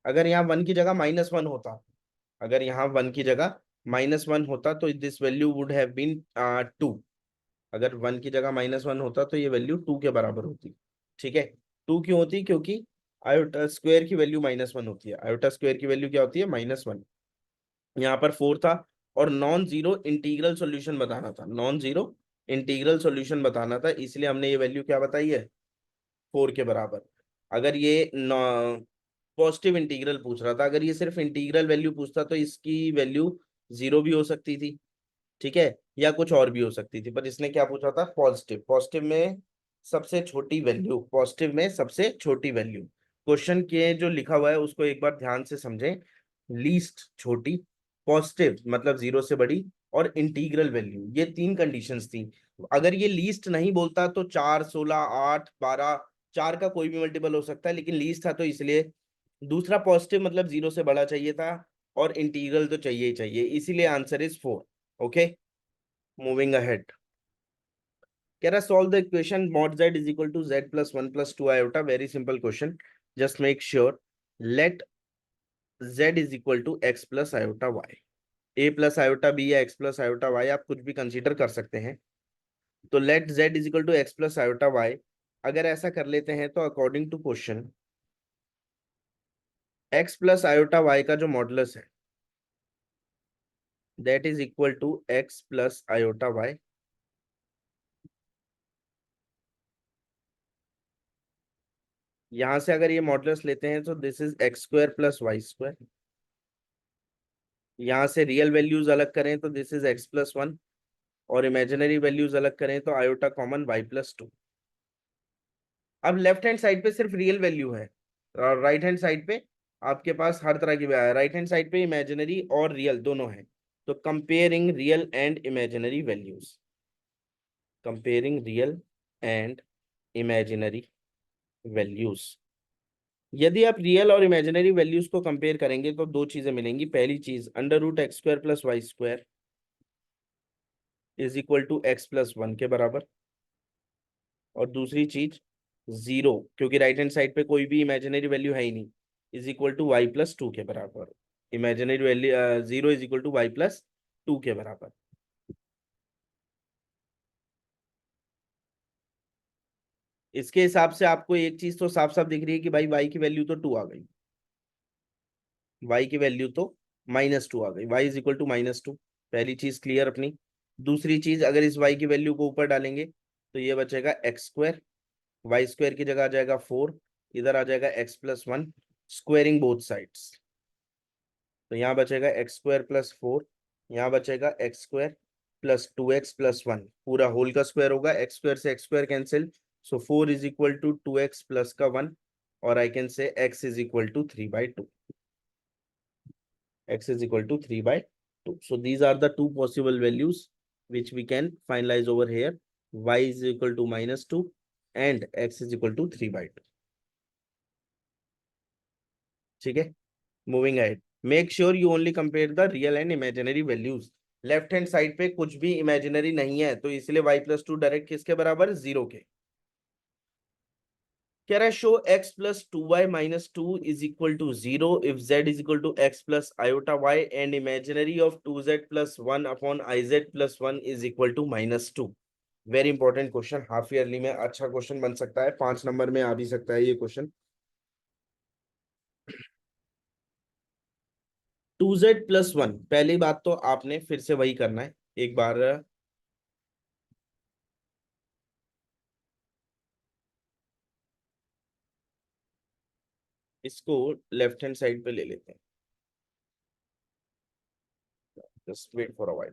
अगर यहाँ वन की जगह माइनस वन होता, अगर यहाँ वन की जगह माइनस वन होता तो this value would have been two, अगर वन की जगह माइनस वन होता तो ये वैल्यू टू के बराबर होती। ठीक है, टू क्यों होती, क्योंकि आयोटा स्क्वायर की वैल्यू माइनस वन होती है, आयोटा स्क्वायर की वैल्यू क्या होती है, माइनस वन। यहाँ पर फोर था और नॉन जीरो इंटीग्रल सॉल्यूशन बताना था, नॉन जीरो इंटीग्रल सॉल्यूशन बताना था, इसलिए हमने ये वैल्यू क्या बताई है, फोर के बराबर। अगर ये पॉजिटिव इंटीग्रल पूछ रहा था, अगर ये सिर्फ इंटीग्रल वैल्यू पूछता तो इसकी वैल्यू जीरो भी हो सकती थी, ठीक है, या कुछ और भी हो सकती थी, पर इसने क्या पूछा था, पॉजिटिव, पॉजिटिव में सबसे छोटी वैल्यू, पॉजिटिव में सबसे छोटी वैल्यू। क्वेश्चन के जो लिखा हुआ है उसको एक बार ध्यान से समझें, लीस्ट छोटी, पॉजिटिव मतलब जीरो से बड़ी, और इंटीग्रल वैल्यू, ये तीन कंडीशंस थी। अगर ये लीस्ट नहीं बोलता तो चार, सोलह, आठ, बारह, चार का कोई भी मल्टीपल हो सकता है, लेकिन लीस्ट था तो इसलिए। दूसरा, पॉजिटिव मतलब जीरो से बड़ा चाहिए था, और इंटीग्रल तो चाहिए ही चाहिए, इसीलिए answer is four. Okay, moving ahead, कह रहा solve the equation mod z is equal to z plus one plus two iota. Very simple question, just make sure let z is equal to x plus iota y, a plus iota b या x प्लस आयोटा y, आप कुछ भी कंसीडर कर सकते हैं। तो let z is equal to x plus iota y, अगर ऐसा कर लेते हैं तो according to question x plus iota y का जो मॉडुलस है that is equal to x plus iota y। यहां से अगर ये मॉडुलस लेते हैं तो this is x square plus y square, यहाँ से रियल वैल्यूज अलग करें तो this is x plus one, और इमेजिनरी वैल्यूज अलग करें तो iota common y plus two. अब लेफ्ट हैंड साइड पे सिर्फ रियल वैल्यू है, और राइट हैंड साइड पे आपके पास हर तरह की, राइट हैंड साइड पे इमेजिनरी और रियल दोनों है, तो comparing real and imaginary values, comparing real and imaginary values. यदि आप रियल और इमेजिनरी वैल्यूज को कंपेयर करेंगे तो दो चीजें मिलेंगी, पहली चीज under root x square plus y square is equal to x plus one के बराबर, और दूसरी चीज जीरो, क्योंकि राइट हैंड साइड पे कोई भी इमेजिनरी वैल्यू है ही नहीं, is equal to y plus two के बराबर, imaginary value zero is equal to y plus two के बराबर। इसके हिसाब से आपको एक चीज तो साफ साफ दिख रही है कि भाई वाई की वैल्यू तो टू आ गई, वाई की वैल्यू तो माइनस टू आ गई, y is equal to minus two, पहली चीज क्लियर अपनी। दूसरी चीज, अगर इस वाई की वैल्यू को ऊपर डालेंगे तो ये बचेगा एक्स स्क्वायर, वाई स्क्वायर की जगह आ जाएगा फोर, इधर आ जाएगा x plus one, squaring both sides, तो यहाँ बचेगा एक्स स्क्वायर प्लस फोर यहाँ बचेगा एक्स स्क्वायर प्लस 2x+1, पूरा होल का स्क्वायर होगा, एक्स स्क्वायर से एक्स स्क्वायर कैंसिल, सो 4 = 2x+1, और आई can say x = 3/2. x = 3/2. So these are the two possible values which we can finalize over here. Y is equal to -2 and x is equal to 3/2. ठीक है, moving ahead. Make sure you only compare the real and imaginary values. Left hand side पे कुछ भी इमेजिनरी नहीं है, तो इसलिए y+2 डायरेक्ट किसके बराबर, 0 के. कह रहा है show x+2y-2 is equal to 0 if z is equal to x+i and imaginary of 2z+1 upon iz+1 is equal to -2. Very important question, half yearly में अच्छा क्वेश्चन बन सकता है, 5 नंबर में आ भी सकता है ये क्वेश्चन. 2z+1, पहली बात तो आपने फिर से वही करना है एक बार. इसको लेफ्ट हैंड साइड पे ले लेते हैं, just wait for a while.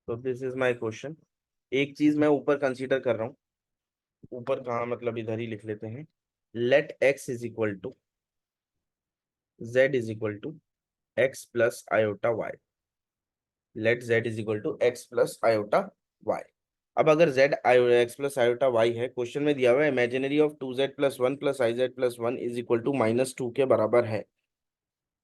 तो दिस इज माय क्वेश्चन. एक चीज मैं ऊपर कंसीडर कर रहा हूँ, ऊपर कहाँ मतलब इधर ही लिख लेते हैं. Let x is equal to z is equal to x+i. Let z is equal to x+i. अब अगर z x+i है, क्वेश्चन में दिया हुआ है imaginary of 2z+1 plus iz+1 is equal to -2 के बराबर है.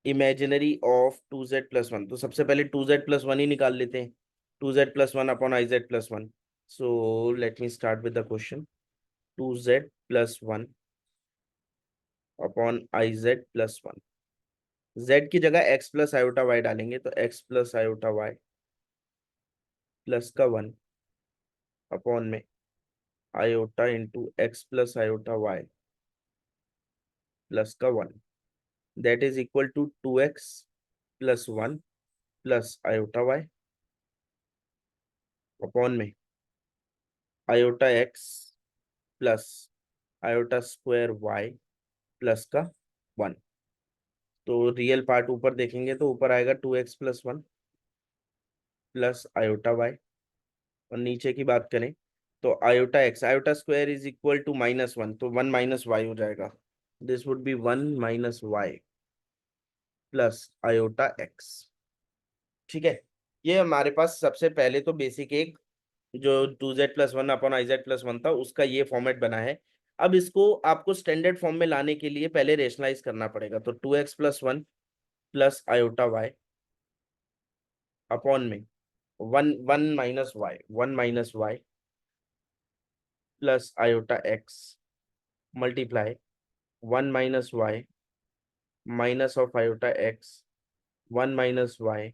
इमेजिनरी ऑफ 2z+1, तो सबसे पहले 2z+1 ही निकाल लेते हैं. 2z+1 upon iz+1. So let me start with the question. 2z+1 upon iz+1. z की जगह x+i डालेंगे, तो x+i प्लस का 1 अपॉन में आयोटा इंटू x+i प्लस का 1, that is equal to 2x+1 plus i upon में iota x plus i² plus का 1. तो रियल पार्ट ऊपर देखेंगे तो ऊपर आएगा 2x+1 प्लस i, और नीचे की बात करें तो i² इज इक्वल टू -1, तो 1 - y हो जाएगा. This would be 1 - y plus i. ठीक है, ये हमारे पास सबसे पहले तो बेसिक एक जो 2z+1 अपॉन iz+1 था उसका ये फॉर्मेट बना है. अब इसको आपको स्टैंडर्ड फॉर्म में लाने के लिए पहले रेशनलाइज करना पड़ेगा, तो 2x+1 प्लस i अपॉन में 1 - y plus i multiply 1 - y minus of i, 1 - y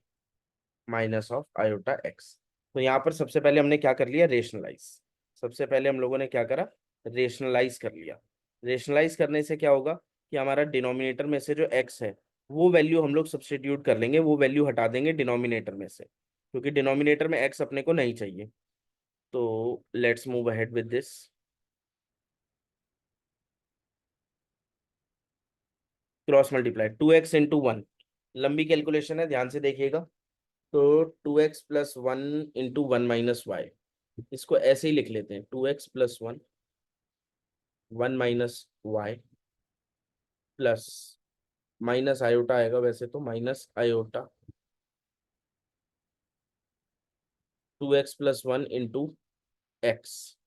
minus of i. तो यहाँ पर सबसे पहले हमने क्या कर लिया, रेशनलाइज. सबसे पहले हम लोगों ने क्या करा, रेशनलाइज कर लिया. रेशनलाइज करने से क्या होगा कि हमारा डिनोमिनेटर में से जो x है वो वैल्यू हम लोग सब्स्टिट्यूट कर लेंगे, वो वैल्यू हटा देंगे डिनोमिनेटर में से, क्योंकि डिनोमिनेटर में x अपने को नहीं चाहिए. तो let's move ahead with this. Cross multiply 2x into 1, लंबी कैलकुलेशन है, ध्यान से देखिएगा. तो 2x+1 इंटू 1 - y, इसको ऐसे ही लिख लेते हैं, 2x+1 1 - y plus minus iota आएगा वैसे तो, -i 2x+1 इंटू एक्स,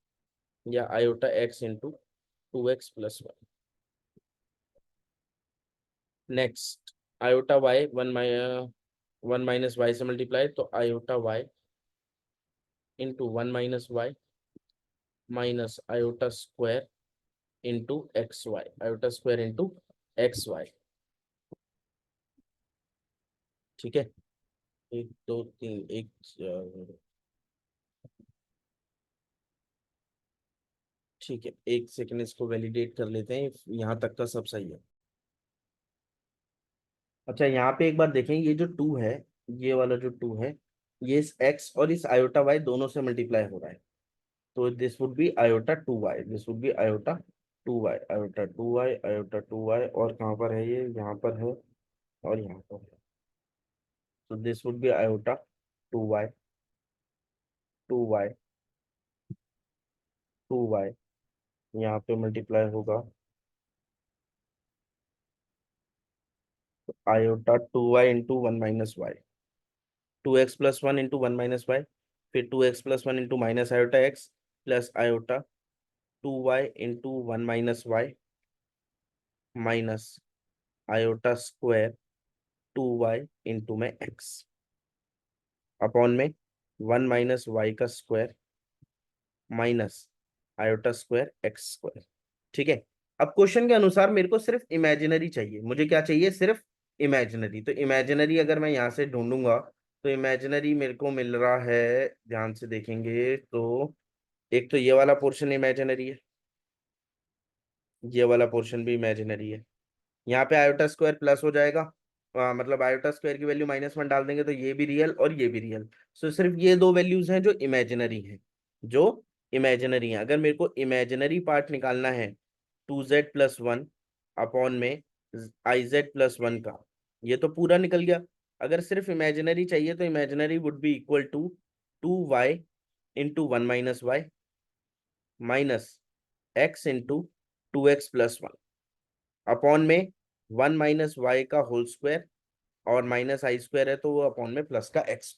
या i into 2x+1. Next i 1 - y से मल्टीप्लाई, तो i into 1 - y minus i² into xy, i² into xy. ठीक है, 1 2 3 एक, ठीक है, एक सेकंड इसको वैलिडेट कर लेते हैं, यहाँ तक का सब सही है. अच्छा, यहाँ पे एक बार देखें, ये जो 2 है, ये वाला जो 2 है, ये इस x और इस i दोनों से मल्टीप्लाई हो रहा है. तो this would B iota 2y, this would B iota 2y, iota 2y, iota 2y, और कहाँ पर है ये, यहाँ पर है और यहाँ पर है। तो this would B iota 2y, 2y, 2y, यहाँ पे मल्टीप्लाई होगा iota 2y into 1 - y, 2x+1 into 1 - y, फिर 2x+1 into minus iota x plus iota 2y into 1 - y minus iota square 2y into में x अपॉन में 1 - y का square minus iota square x square. ठीक है। अब क्वेश्चन के अनुसार मेरे को सिर्फ इमेजिनरी चाहिए, मुझे क्या चाहिए, सिर्फ इमेजिनरी। तो इमेजिनरी अगर मैं यहाँ से ढूंढूंगा तो इमेजिनरी मेरे को मिल रहा है, ध्यान से देखेंगे तो एक तो ये वाला पोर्शन इमेजिनरी है, ये वाला पोर्शन भी इमेजिनरी है। यहाँ पे आयोटा स्क्वायर प्लस हो जाएगा, मतलब आयोटा स्क्वायर की वैल्यू -1 डाल देंगे तो ये भी रियल और ये भी रियल। सो सिर्फ ये दो वैल्यूज हैं जो इमेजिनरी हैं, जो इमेजिनरी हैं। अगर मेरे को इमेजिनरी पार्ट निकालना है 2z+1 अपॉन में iz+1 का, ये तो पूरा निकल गया। अगर सिर्फ इमेजिनरी चाहिए तो imaginary would be equal to 2y into 1 - y minus x into 2x+1 upon में 1 - y का होल स्क्वायर, और माइनस आई स्क्वायर है तो वो अपॉन में प्लस का x.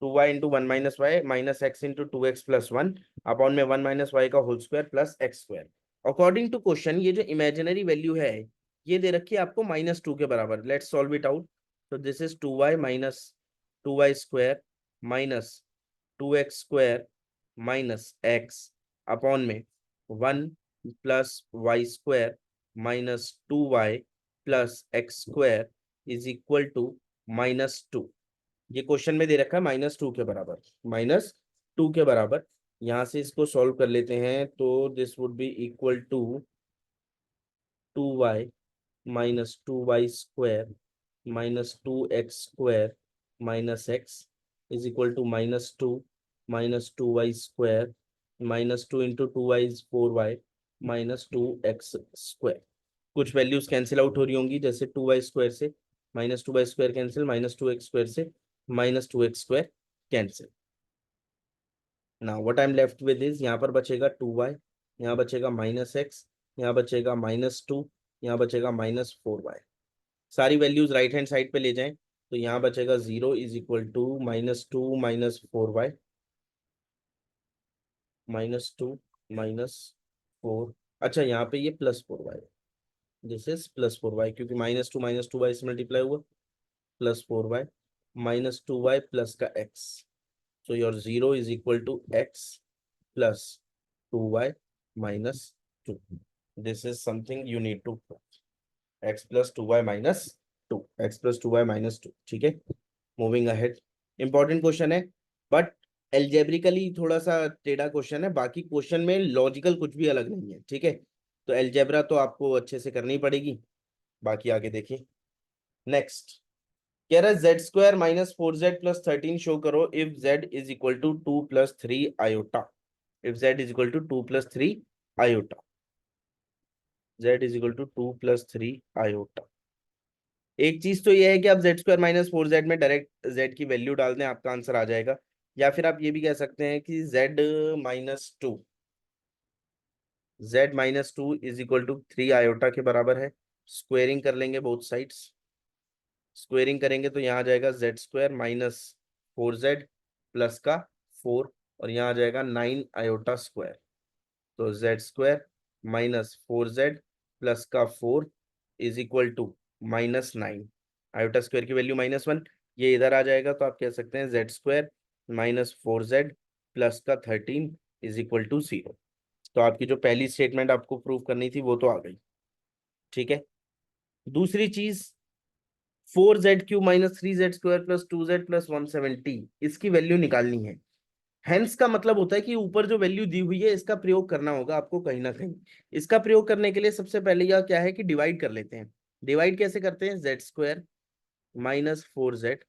2y into 1 - y minus x into 2x+1 upon में 1 - y का whole square plus x square. According to question ये जो इमेजिनरी वैल्यू है ये दे रखी है आपको -2 के बराबर। Let's solve it out. तो this is 2y minus 2y square minus 2x² minus x upon में 1 + y² minus 2y plus x² is equal to -2। ये क्वेश्चन में दे रखा है -2 के बराबर, -2 के बराबर। यहां से इसको सॉल्व कर लेते हैं तो this would be equal to 2y minus 2y² -2x² minus x is equal to -2 -2y² -2 into 2y is 4y -2x²। कुछ वैल्यूज कैंसिल आउट हो रही होंगी, जैसे 2y² से -2y² कैंसिल, -2x² से -2x² cancel. Now what I am left with is, यहाँ पर बचेगा 2y, यहाँ बचेगा -x, यहाँ बचेगा -2, यहाँ बचेगा -4y। सारी वैल्यूज राइट हैंड साइड पे ले जाएं तो यहाँ बचेगा 0 इज इक्वल टू -2 -4y, -2 -4। अच्छा यहाँ पे ये +4y, दिस इज +4y क्योंकि -2 से मल्टीप्लाई हुआ, +4y -2y प्लस का x। So your 0 is equal to x plus 2y -2। This is something you need to, x+2y -2, ठीक है। मूविंग अहेड, इंपॉर्टेंट क्वेश्चन है बट एल्जेब्रिकली थोड़ा सा टेढ़ा क्वेश्चन है, बाकी क्वेश्चन में लॉजिकल कुछ भी अलग नहीं है, ठीक है। तो एल्जेब्रा तो आपको अच्छे से करनी पड़ेगी, बाकी आगे देखिए। नेक्स्ट कह रहा है z² -4z+13 शो करो if z is equal to 2+3 iota, if z is equal to 2+3 iota, z is equal to 2+3 iota. एक चीज तो ये है कि आप z² -4z में डायरेक्ट z की वैल्यू डाल दें, आपका आंसर आ जाएगा। या फिर आप ये भी कह सकते हैं कि z -2 is equal to 3 iota के बराबर है। स्क्वेयरिंग कर लेंगे बोथ साइड्स, स्क्वेयरिंग करेंगे तो यहाँ आ जाएगा z² -4z प्लस का 4, और यहाँ आ जाएगा 9 आयोटा स्क्वायर। तो z² -4z प्लस का 4 is equal to -9, iota square की वैल्यू -1, ये इधर आ जाएगा तो आप कह सकते हैं z² -4z प्लस का 13 इज इक्वल टू 0। तो आपकी जो पहली स्टेटमेंट आपको प्रूव करनी थी वो तो आ गई, ठीक है। दूसरी चीज 4z³ -3z² plus 2z plus 170, इसकी वैल्यू निकालनी है। हेंस का मतलब होता है कि ऊपर जो वैल्यू दी हुई है इसका प्रयोग करना होगा आपको कहीं ना कहीं। इसका प्रयोग करने के लिए सबसे पहले यह क्या है कि डिवाइड कर लेते हैं। डिवाइड कैसे करते हैं, z² -4z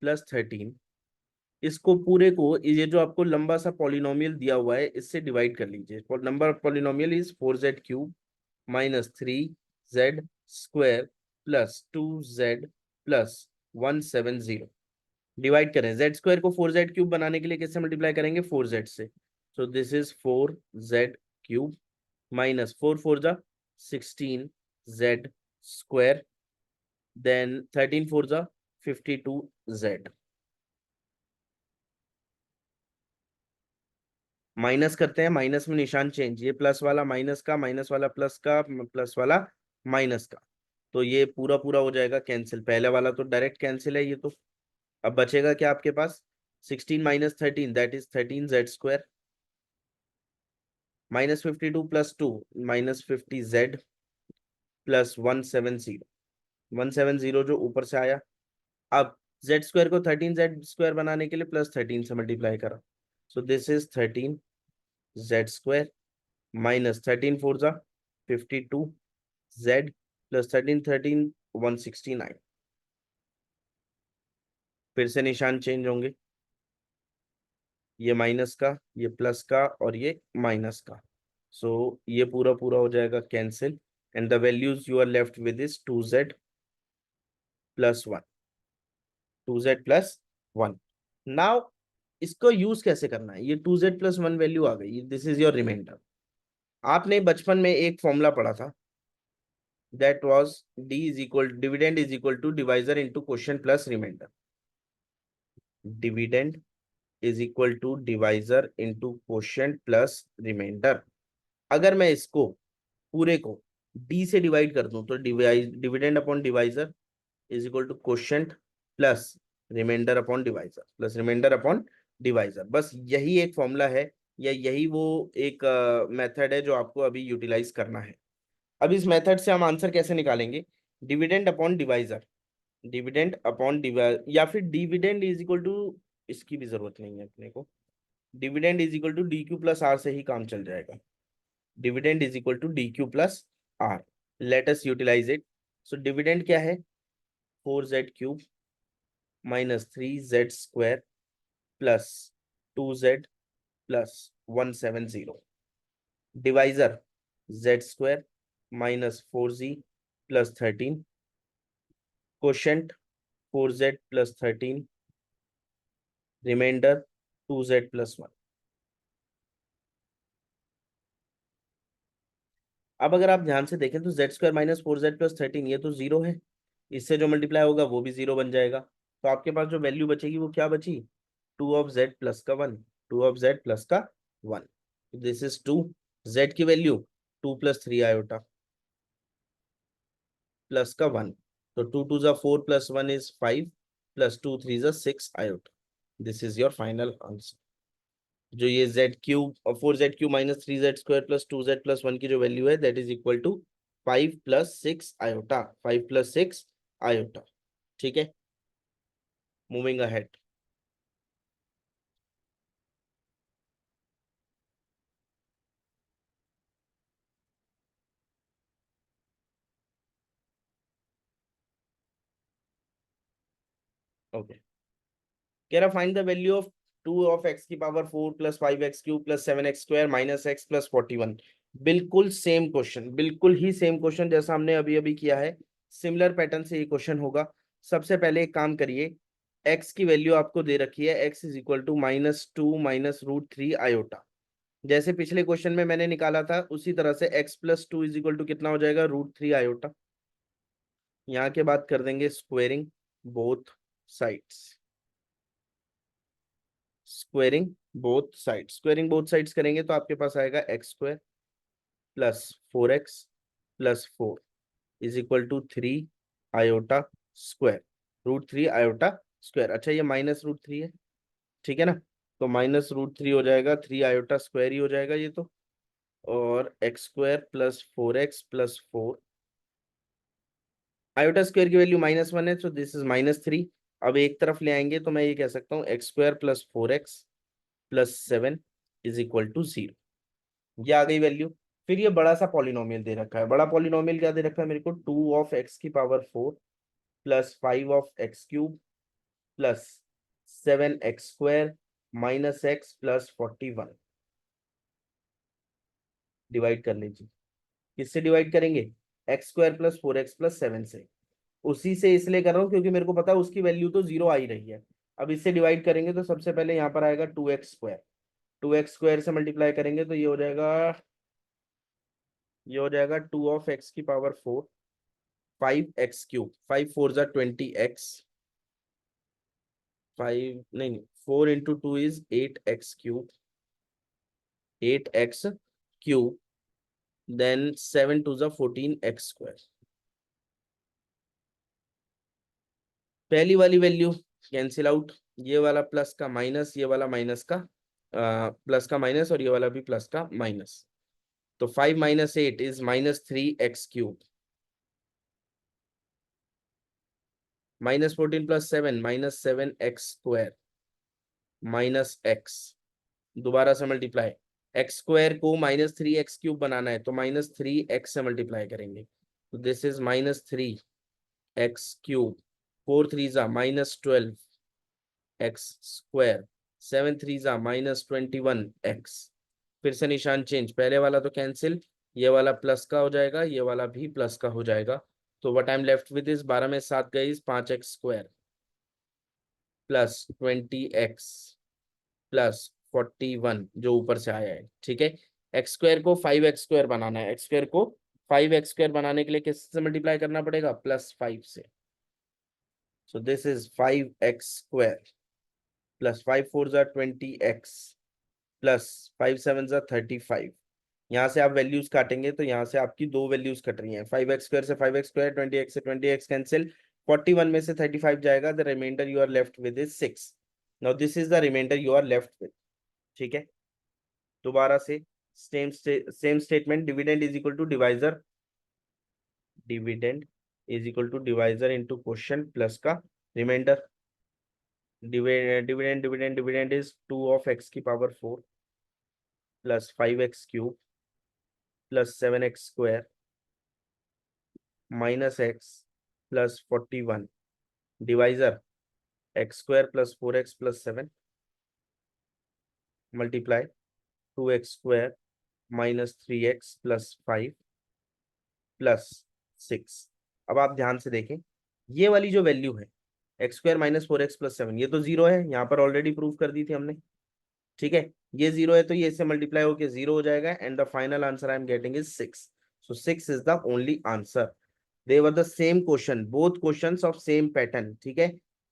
प्लस 13 इसको पूरे को, ये जो आपको लंबा सा पॉलिनोमियल दिया हुआ है, इससे डिवाइड कर लीजिए। Number of polynomial is 4z³ minus 3z² plus 2z plus 170। Divide करें, z² को 4z³ बनाने के लिए किससे मल्टीप्लाई करेंगे? 4z से। सो दिस इज 4z³ माइनस 4 4 जा 16z², देन 13 4 जा 52z। माइनस करते हैं, माइनस में निशान चेंज, ये प्लस वाला माइनस का, माइनस वाला प्लस का, प्लस वाला माइनस का, तो ये पूरा पूरा हो जाएगा कैंसिल। पहले वाला तो डायरेक्ट कैंसिल है ये तो। अब बचेगा क्या आपके पास? 16 minus 13 that is 13z² minus 52 plus 2 minus 50z plus 170 जो ऊपर से आया। अब z² को 13z² बनाने के लिए प्लस 13 से मल्टीप्लाई करा। सो दिस इज 13z² माइनस 13 4 जा 52z प्लस 13 169। फिर से निशान चेंज होंगे, ये माइनस का, ये प्लस का और ये माइनस का। सो ये पूरा पूरा हो जाएगा cancel, and the values you are left with is 2z+1, 2z+1। Now इसको यूज कैसे करना है? ये 2z+1 वैल्यू आ गई, दिस इज योर रिमाइंडर। आपने बचपन में एक फॉर्मूला पढ़ा था, that was dividend is equal to divisor into quotient plus remainder. Dividend is equal to divisor into quotient plus remainder. अगर मैं इसको पूरे को डी से डिवाइड कर दूं तो dividend upon divisor is equal to quotient plus remainder upon divisor, plus remainder upon divisor. बस यही एक फॉर्मूला है, या यही वो एक मेथड है जो आपको अभी यूटिलाइज करना है। अब इस मेथड से हम आंसर कैसे निकालेंगे? Dividend upon divisor, dividend upon divisor, या फिर डिविडेंड इज इक्वल टू, इसकी भी जरूरत नहीं है अपने को, dividend is equal to DQ+R से ही काम चल जाएगा। Dividend is equal to DQ+R, let us utilize it. So dividend क्या है? 4z³ minus 3z² plus 2z plus 170। Divisor z² minus 4z plus 13, quotient 4z+13, remainder 2z+1। अब अगर आप ध्यान से देखें तो z² माइनस 4z+13 ये तो जीरो है, इससे जो मल्टीप्लाई होगा वो भी जीरो बन जाएगा। तो आपके पास जो वैल्यू बचेगी वो क्या बची? 2 of z+1, 2 of z+1। This is 2, z की वैल्यू 2+3 i प्लस का 1, तो 2 2 जा 4 प्लस 1 इज 5 प्लस 2 3 जा 6 i। This is your final answer. जो ये z³ और 4z³ minus 3z² plus 2z+1 की जो वैल्यू है that is equal to 5+6 i, 5+6 i। ठीक है, मूविंग अहेड। ओके, कह रहा find the value of 2 of x⁴ plus 5x³ plus 7x² minus x plus 41। बिल्कुल सेम क्वेश्चन, बिल्कुल ही सेम क्वेश्चन जैसा हमने अभी अभी किया है, सिमिलर पैटर्न से ये क्वेश्चन होगा। सबसे पहले एक काम करिए, x की वैल्यू आपको दे रखी है, x is equal to -2 minus √3 i। जैसे पिछले क्वेश्चन में मैंने निकाला था उसी तरह से x+2 इज इक्वल टू कितना हो जाएगा? √3 i। यहाँ के बाद कर देंगे squaring both sides, squaring both sides करेंगे तो आपके पास आएगा x² plus 4x plus 4 is equal to 3 i², √3 i²। अच्छा ये -√3 है, ठीक है ना, तो -√3 हो जाएगा, 3 i² ही हो जाएगा ये तो, और x² plus 4x plus 4, i² की वैल्यू -1 है, तो दिस इज -3। अब एक तरफ ले आएंगे तो मैं ये कह सकता हूँ x² plus 4x plus 7 is equal to 0। ये आ गई वैल्यू। फिर ये बड़ा सा पॉलिनोमियल दे रखा है, बड़ा पॉलिनोमियल क्या दे रखा है मेरे को? 2 of x⁴ plus 5 of x³ plus 7x² minus x plus 41। Divide कर लीजिए। किससे डिवाइड करेंगे? x² प्लस 4x प्लस 7 से। उसी से इसलिए कर रहा हूँ क्योंकि मेरे को पता है उसकी वैल्यू तो जीरो आ ही रही है। अब इससे डिवाइड करेंगे तो सबसे पहले यहाँ पर आएगा 2x²। 2x² से मल्टीप्लाई करेंगे तो ये हो जाएगा 2 of x⁴, 5x³। 5 4 = 20x। 5 नहीं, 4 × 2 is 8x³। 8x³। Then 7 2 = 14x²। पहली वाली वैल्यू कैंसिल आउट। ये वाला प्लस का माइनस, ये वाला माइनस का प्लस का माइनस, और ये वाला भी प्लस का माइनस। तो 5 - 8 is -3x³। -14 + 7 -7x² minus x. दोबारा से मल्टीप्लाई। x² को -3x³ बनाना है तो -3x से मल्टीप्लाई करेंगे। तो this is -3x³। 4 3 -12 x²। 7 3 -21x। फिर से निशान चेंज। पहले वाला तो कैंसिल, ये वाला प्लस का हो जाएगा, ये वाला भी प्लस का हो जाएगा। तो what I am left with is 12 में 7 गई, 5x² प्लस 20x प्लस 41 जो ऊपर से आया है। ठीक है, x² को 5x² बनाना है। x² को 5x² बनाने के लिए किससे मल्टीप्लाई करना पड़ेगा? +5 से। सो this is 5x² plus 5 4 = 20x plus 5 7 = 35। यहाँ से आप वैल्यूज काटेंगे तो यहाँ से आपकी दो वैल्यूज कट रही हैं। 5x² से 5x², 20x से 20x कैंसिल, 41 में से 35 जाएगा। The remainder you are left with is 6। Now this is the remainder you are left with. ठीक है, दोबारा से same statement. Dividend is equal to divisor. Dividend is equal to divisor into question plus का remainder. Dividend is 2 of x⁴ plus 5x³ plus 7x² minus x plus 41। Divisor x² plus 4x plus 7 multiply 2x² minus 3x plus 5 plus 6। अब आप ध्यान से देखें, ये वाली जो वैल्यू है x² माइनस 4x प्लस 7, ये तो जीरो है, यहाँ पर ऑलरेडी प्रूव कर दी थी हमने। ठीक है, ये जीरो है तो ये इससे मल्टीप्लाई होकर जीरो हो जाएगा। And the final answer I am getting is 6। So 6 is the only answer. They were the same question, both questions of same pattern. ठीक है,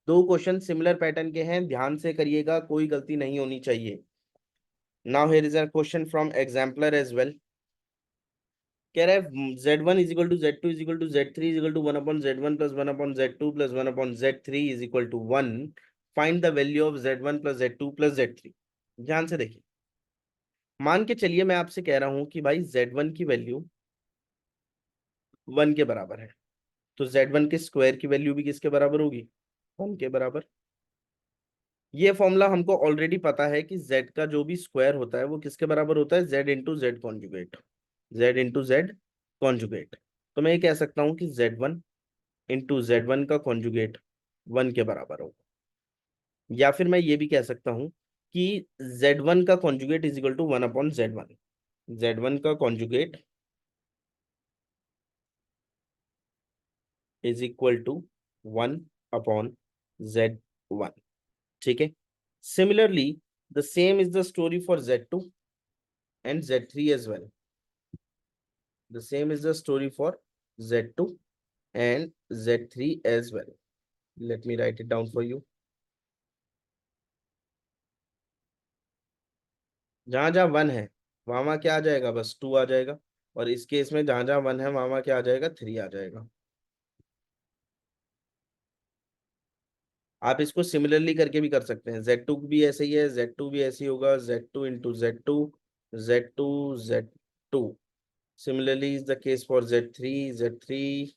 दो क्वेश्चन सिमिलर पैटर्न के हैं, ध्यान से करिएगा, कोई गलती नहीं होनी चाहिए। Now here is a question from exemplar as well. कह रहा है z1 is equal to z2 is equal to z3 is equal to 1/z1 plus 1/z2 plus 1/z3 is equal to 1। Find the value of z1 plus z2 plus z3। ध्यान से देखिए, मान के चलिए मैं आपसे कह रहा हूं कि भाई z1 की वैल्यू 1 के बराबर है, तो z1 के स्क्वायर की वैल्यू भी किसके बराबर होगी? 1 के बराबर। ये फॉर्मूला हमको ऑलरेडी पता है कि z का जो भी स्क्वायर होता है वो किसके बराबर होता है? z into z conjugate. z into z conjugate. तो मैं ये कह सकता हूँ कि z1 इंटू z1 का कॉन्जुगेट 1 के बराबर होगा। या फिर मैं ये भी कह सकता हूँ कि z1 का conjugate is equal to 1/z1। z1 का conjugate is equal to 1/z1। ठीक है, similarly the same is the story for z2 and z3 as well. The same is the story for z2 and z3 as well. Let me write it down for you. जहां जहां 1 है वहां वहां क्या आ जाएगा? बस 2 आ जाएगा। और इस केस में जहां जहां 1 है वहां वहां क्या आ जाएगा? 3 आ जाएगा। आप इसको सिमिलरली करके भी कर सकते हैं। z2 भी ऐसे ही है, z2 भी ऐसे ही होगा, z2 into z2 z2 z2। Similarly is the case for Z3, Z3,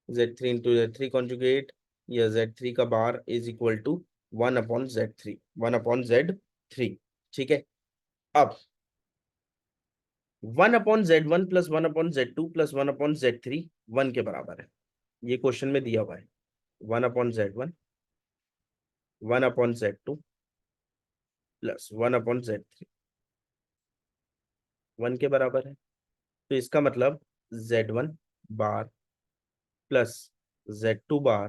Z3 into Z3 conjugate, या Z3 का बार is equal to 1/Z3, 1/Z3। ठीक है, अब 1/Z1 plus 1/Z2 plus 1/Z3 1 के बराबर है, ये क्वेश्चन में दिया हुआ है। 1/Z1 1/Z2 प्लस 1/Z3 1 के बराबर है। तो इसका मतलब Z1 बार प्लस Z2 बार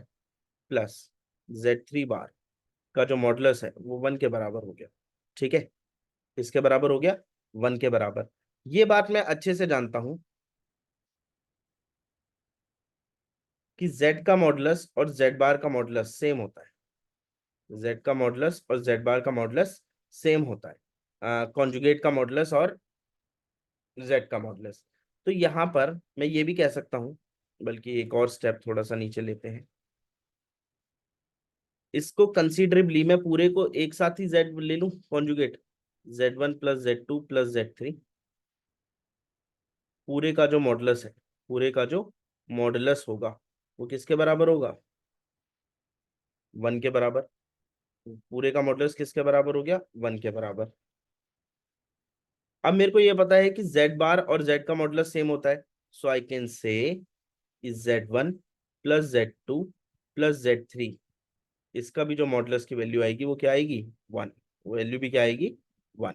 प्लस Z3 बार का जो मॉडुलस है वो 1 के बराबर हो गया। ठीक है, इसके बराबर हो गया 1 के बराबर। ये बात मैं अच्छे से जानता हूं कि Z का मॉडुलस और Z बार का मॉडुलस सेम होता है। Z का मॉडुलस और Z बार का मॉडुलस सेम होता है, कॉन्जुगेट का मॉडुलस और Z का मॉडुलस। तो यहाँ पर मैं ये भी कह सकता हूँ, बल्कि एक और स्टेप थोड़ा सा नीचे लेते हैं इसको, कंसीडरेबली मैं पूरे को एक साथ ही Z ले लूं conjugate, Z1 plus Z2 plus Z3, पूरे का जो मॉडुलस है, पूरे का जो मॉडुलस होगा वो किसके बराबर होगा? 1 के बराबर। पूरे का मॉडुलस किसके बराबर हो गया? 1 के बराबर। अब मेरे को ये पता है कि Z बार और Z का मॉडुलस सेम होता है, सो आई कैन से Z1 plus Z2 plus Z3, इसका भी जो मॉडुलस की वैल्यू आएगी वो क्या आएगी? 1। वैल्यू भी क्या आएगी? 1।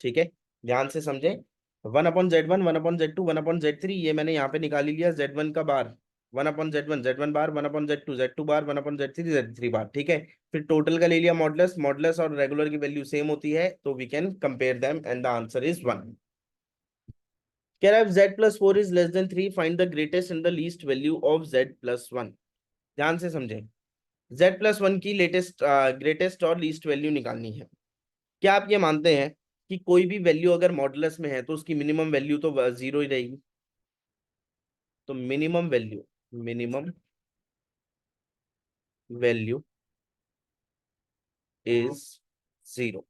ठीक है, ध्यान से समझें। 1/Z1, 1/Z2, 1/Z3, ये मैंने यहाँ पे निकाल ही लिया Z1 का बार, 1/Z1, Z1 बार, 1/Z2, Z2 बार, 1/Z3, Z3 बार। ठीक है, फिर टोटल का ले लिया मॉडुलस, मॉडुलस और रेगुलर की वैल्यू सेम होती है, तो we can compare them and the answer is 1। कह रहा है Z+4 is less than 3, find the greatest and the least value of Z+1। ध्यान से समझें, Z+1 की लेटेस्ट ग्रेटेस्ट और लीस्ट वैल्यू निकालनी है। क्या आप ये मानते हैं कि कोई भी वैल्यू अगर मॉडुलस में है तो उसकी मिनिमम वैल्यू तो 0 ही रहेगी? तो मिनिमम वैल्यू इज 0।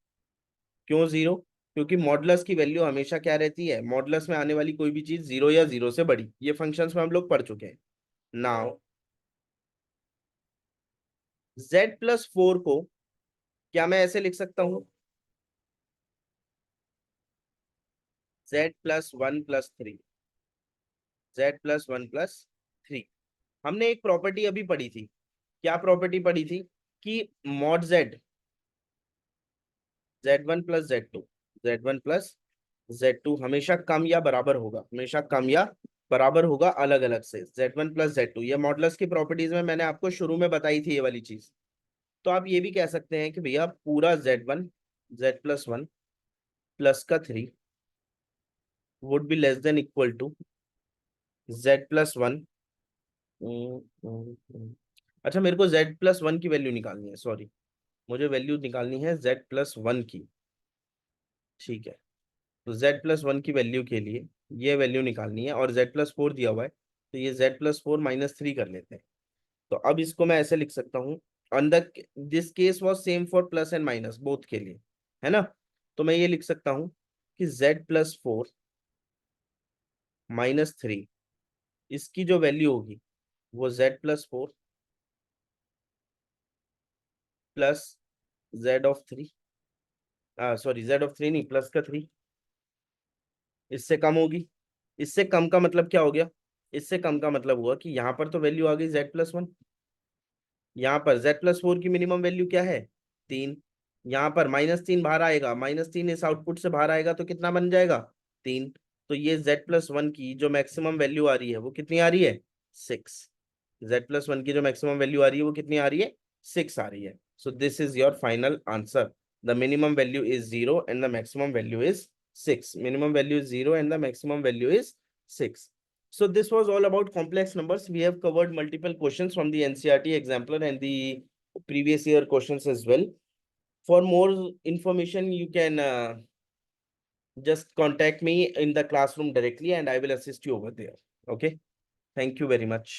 क्यों 0? क्योंकि मॉडुलस की वैल्यू हमेशा क्या रहती है? मॉडुलस में आने वाली कोई भी चीज 0 या 0 से बड़ी, ये फंक्शंस में हम लोग पढ़ चुके हैं। नाउ Z+4 को क्या मैं ऐसे लिख सकता हूं? Z+1+3, Z+1+3। हमने एक प्रॉपर्टी अभी पढ़ी थी, क्या प्रॉपर्टी पढ़ी थी? कि मॉड Z1 प्लस Z2 हमेशा कम या बराबर होगा, हमेशा कम या बराबर होगा अलग अलग से। Z1 प्लस Z2, ये मॉडुलस की प्रॉपर्टीज में मैंने आपको शुरू में बताई थी ये वाली चीज। तो आप ये भी कह सकते हैं कि भैया पूरा Z1 प्लस का 3 would be less than equal to Z+1। अच्छा, मेरे को Z+1 की वैल्यू निकालनी है, सॉरी, मुझे वैल्यू निकालनी है Z+1 की। ठीक है, तो Z+1 की वैल्यू के लिए ये वैल्यू निकालनी है, और Z+4 दिया हुआ है, तो ये Z+4 - 3 कर लेते हैं। तो अब इसको मैं ऐसे लिख सकता हूँ, on the this case was same for plus and minus both के लिए, है ना? तो मैं ये लिख सकता हूँ कि Z+4 - 3, इसकी जो वैल्यू होगी वो Z+4 plus Z(3), sorry Z(3) नहीं, प्लस का 3, इससे कम होगी। इससे कम का मतलब क्या हो गया? इससे कम का मतलब हुआ कि यहाँ पर तो वैल्यू आ गई Z+1, यहाँ पर Z+4 की मिनिमम वैल्यू क्या है? 3। यहाँ पर -3 बाहर आएगा, -3 इस आउटपुट से बाहर आएगा तो कितना बन जाएगा? 3। तो ये Z+1 की जो मैक्सिमम वैल्यू आ रही है वो कितनी आ रही है? 6। Z+1 की जो मैक्सिमम वैल्यू आ रही है वो कितनी आ रही है? 6 आ रही है। So this is your final answer. The minimum value is 0 and the maximum value is 6। Minimum value is 0 and the maximum value is 6. So this was all about complex numbers. We have covered multiple questions from the NCERT exemplar and the previous year questions as well. For more information, you can just contact me in the classroom directly and I will assist you over there. Okay. Thank you very much.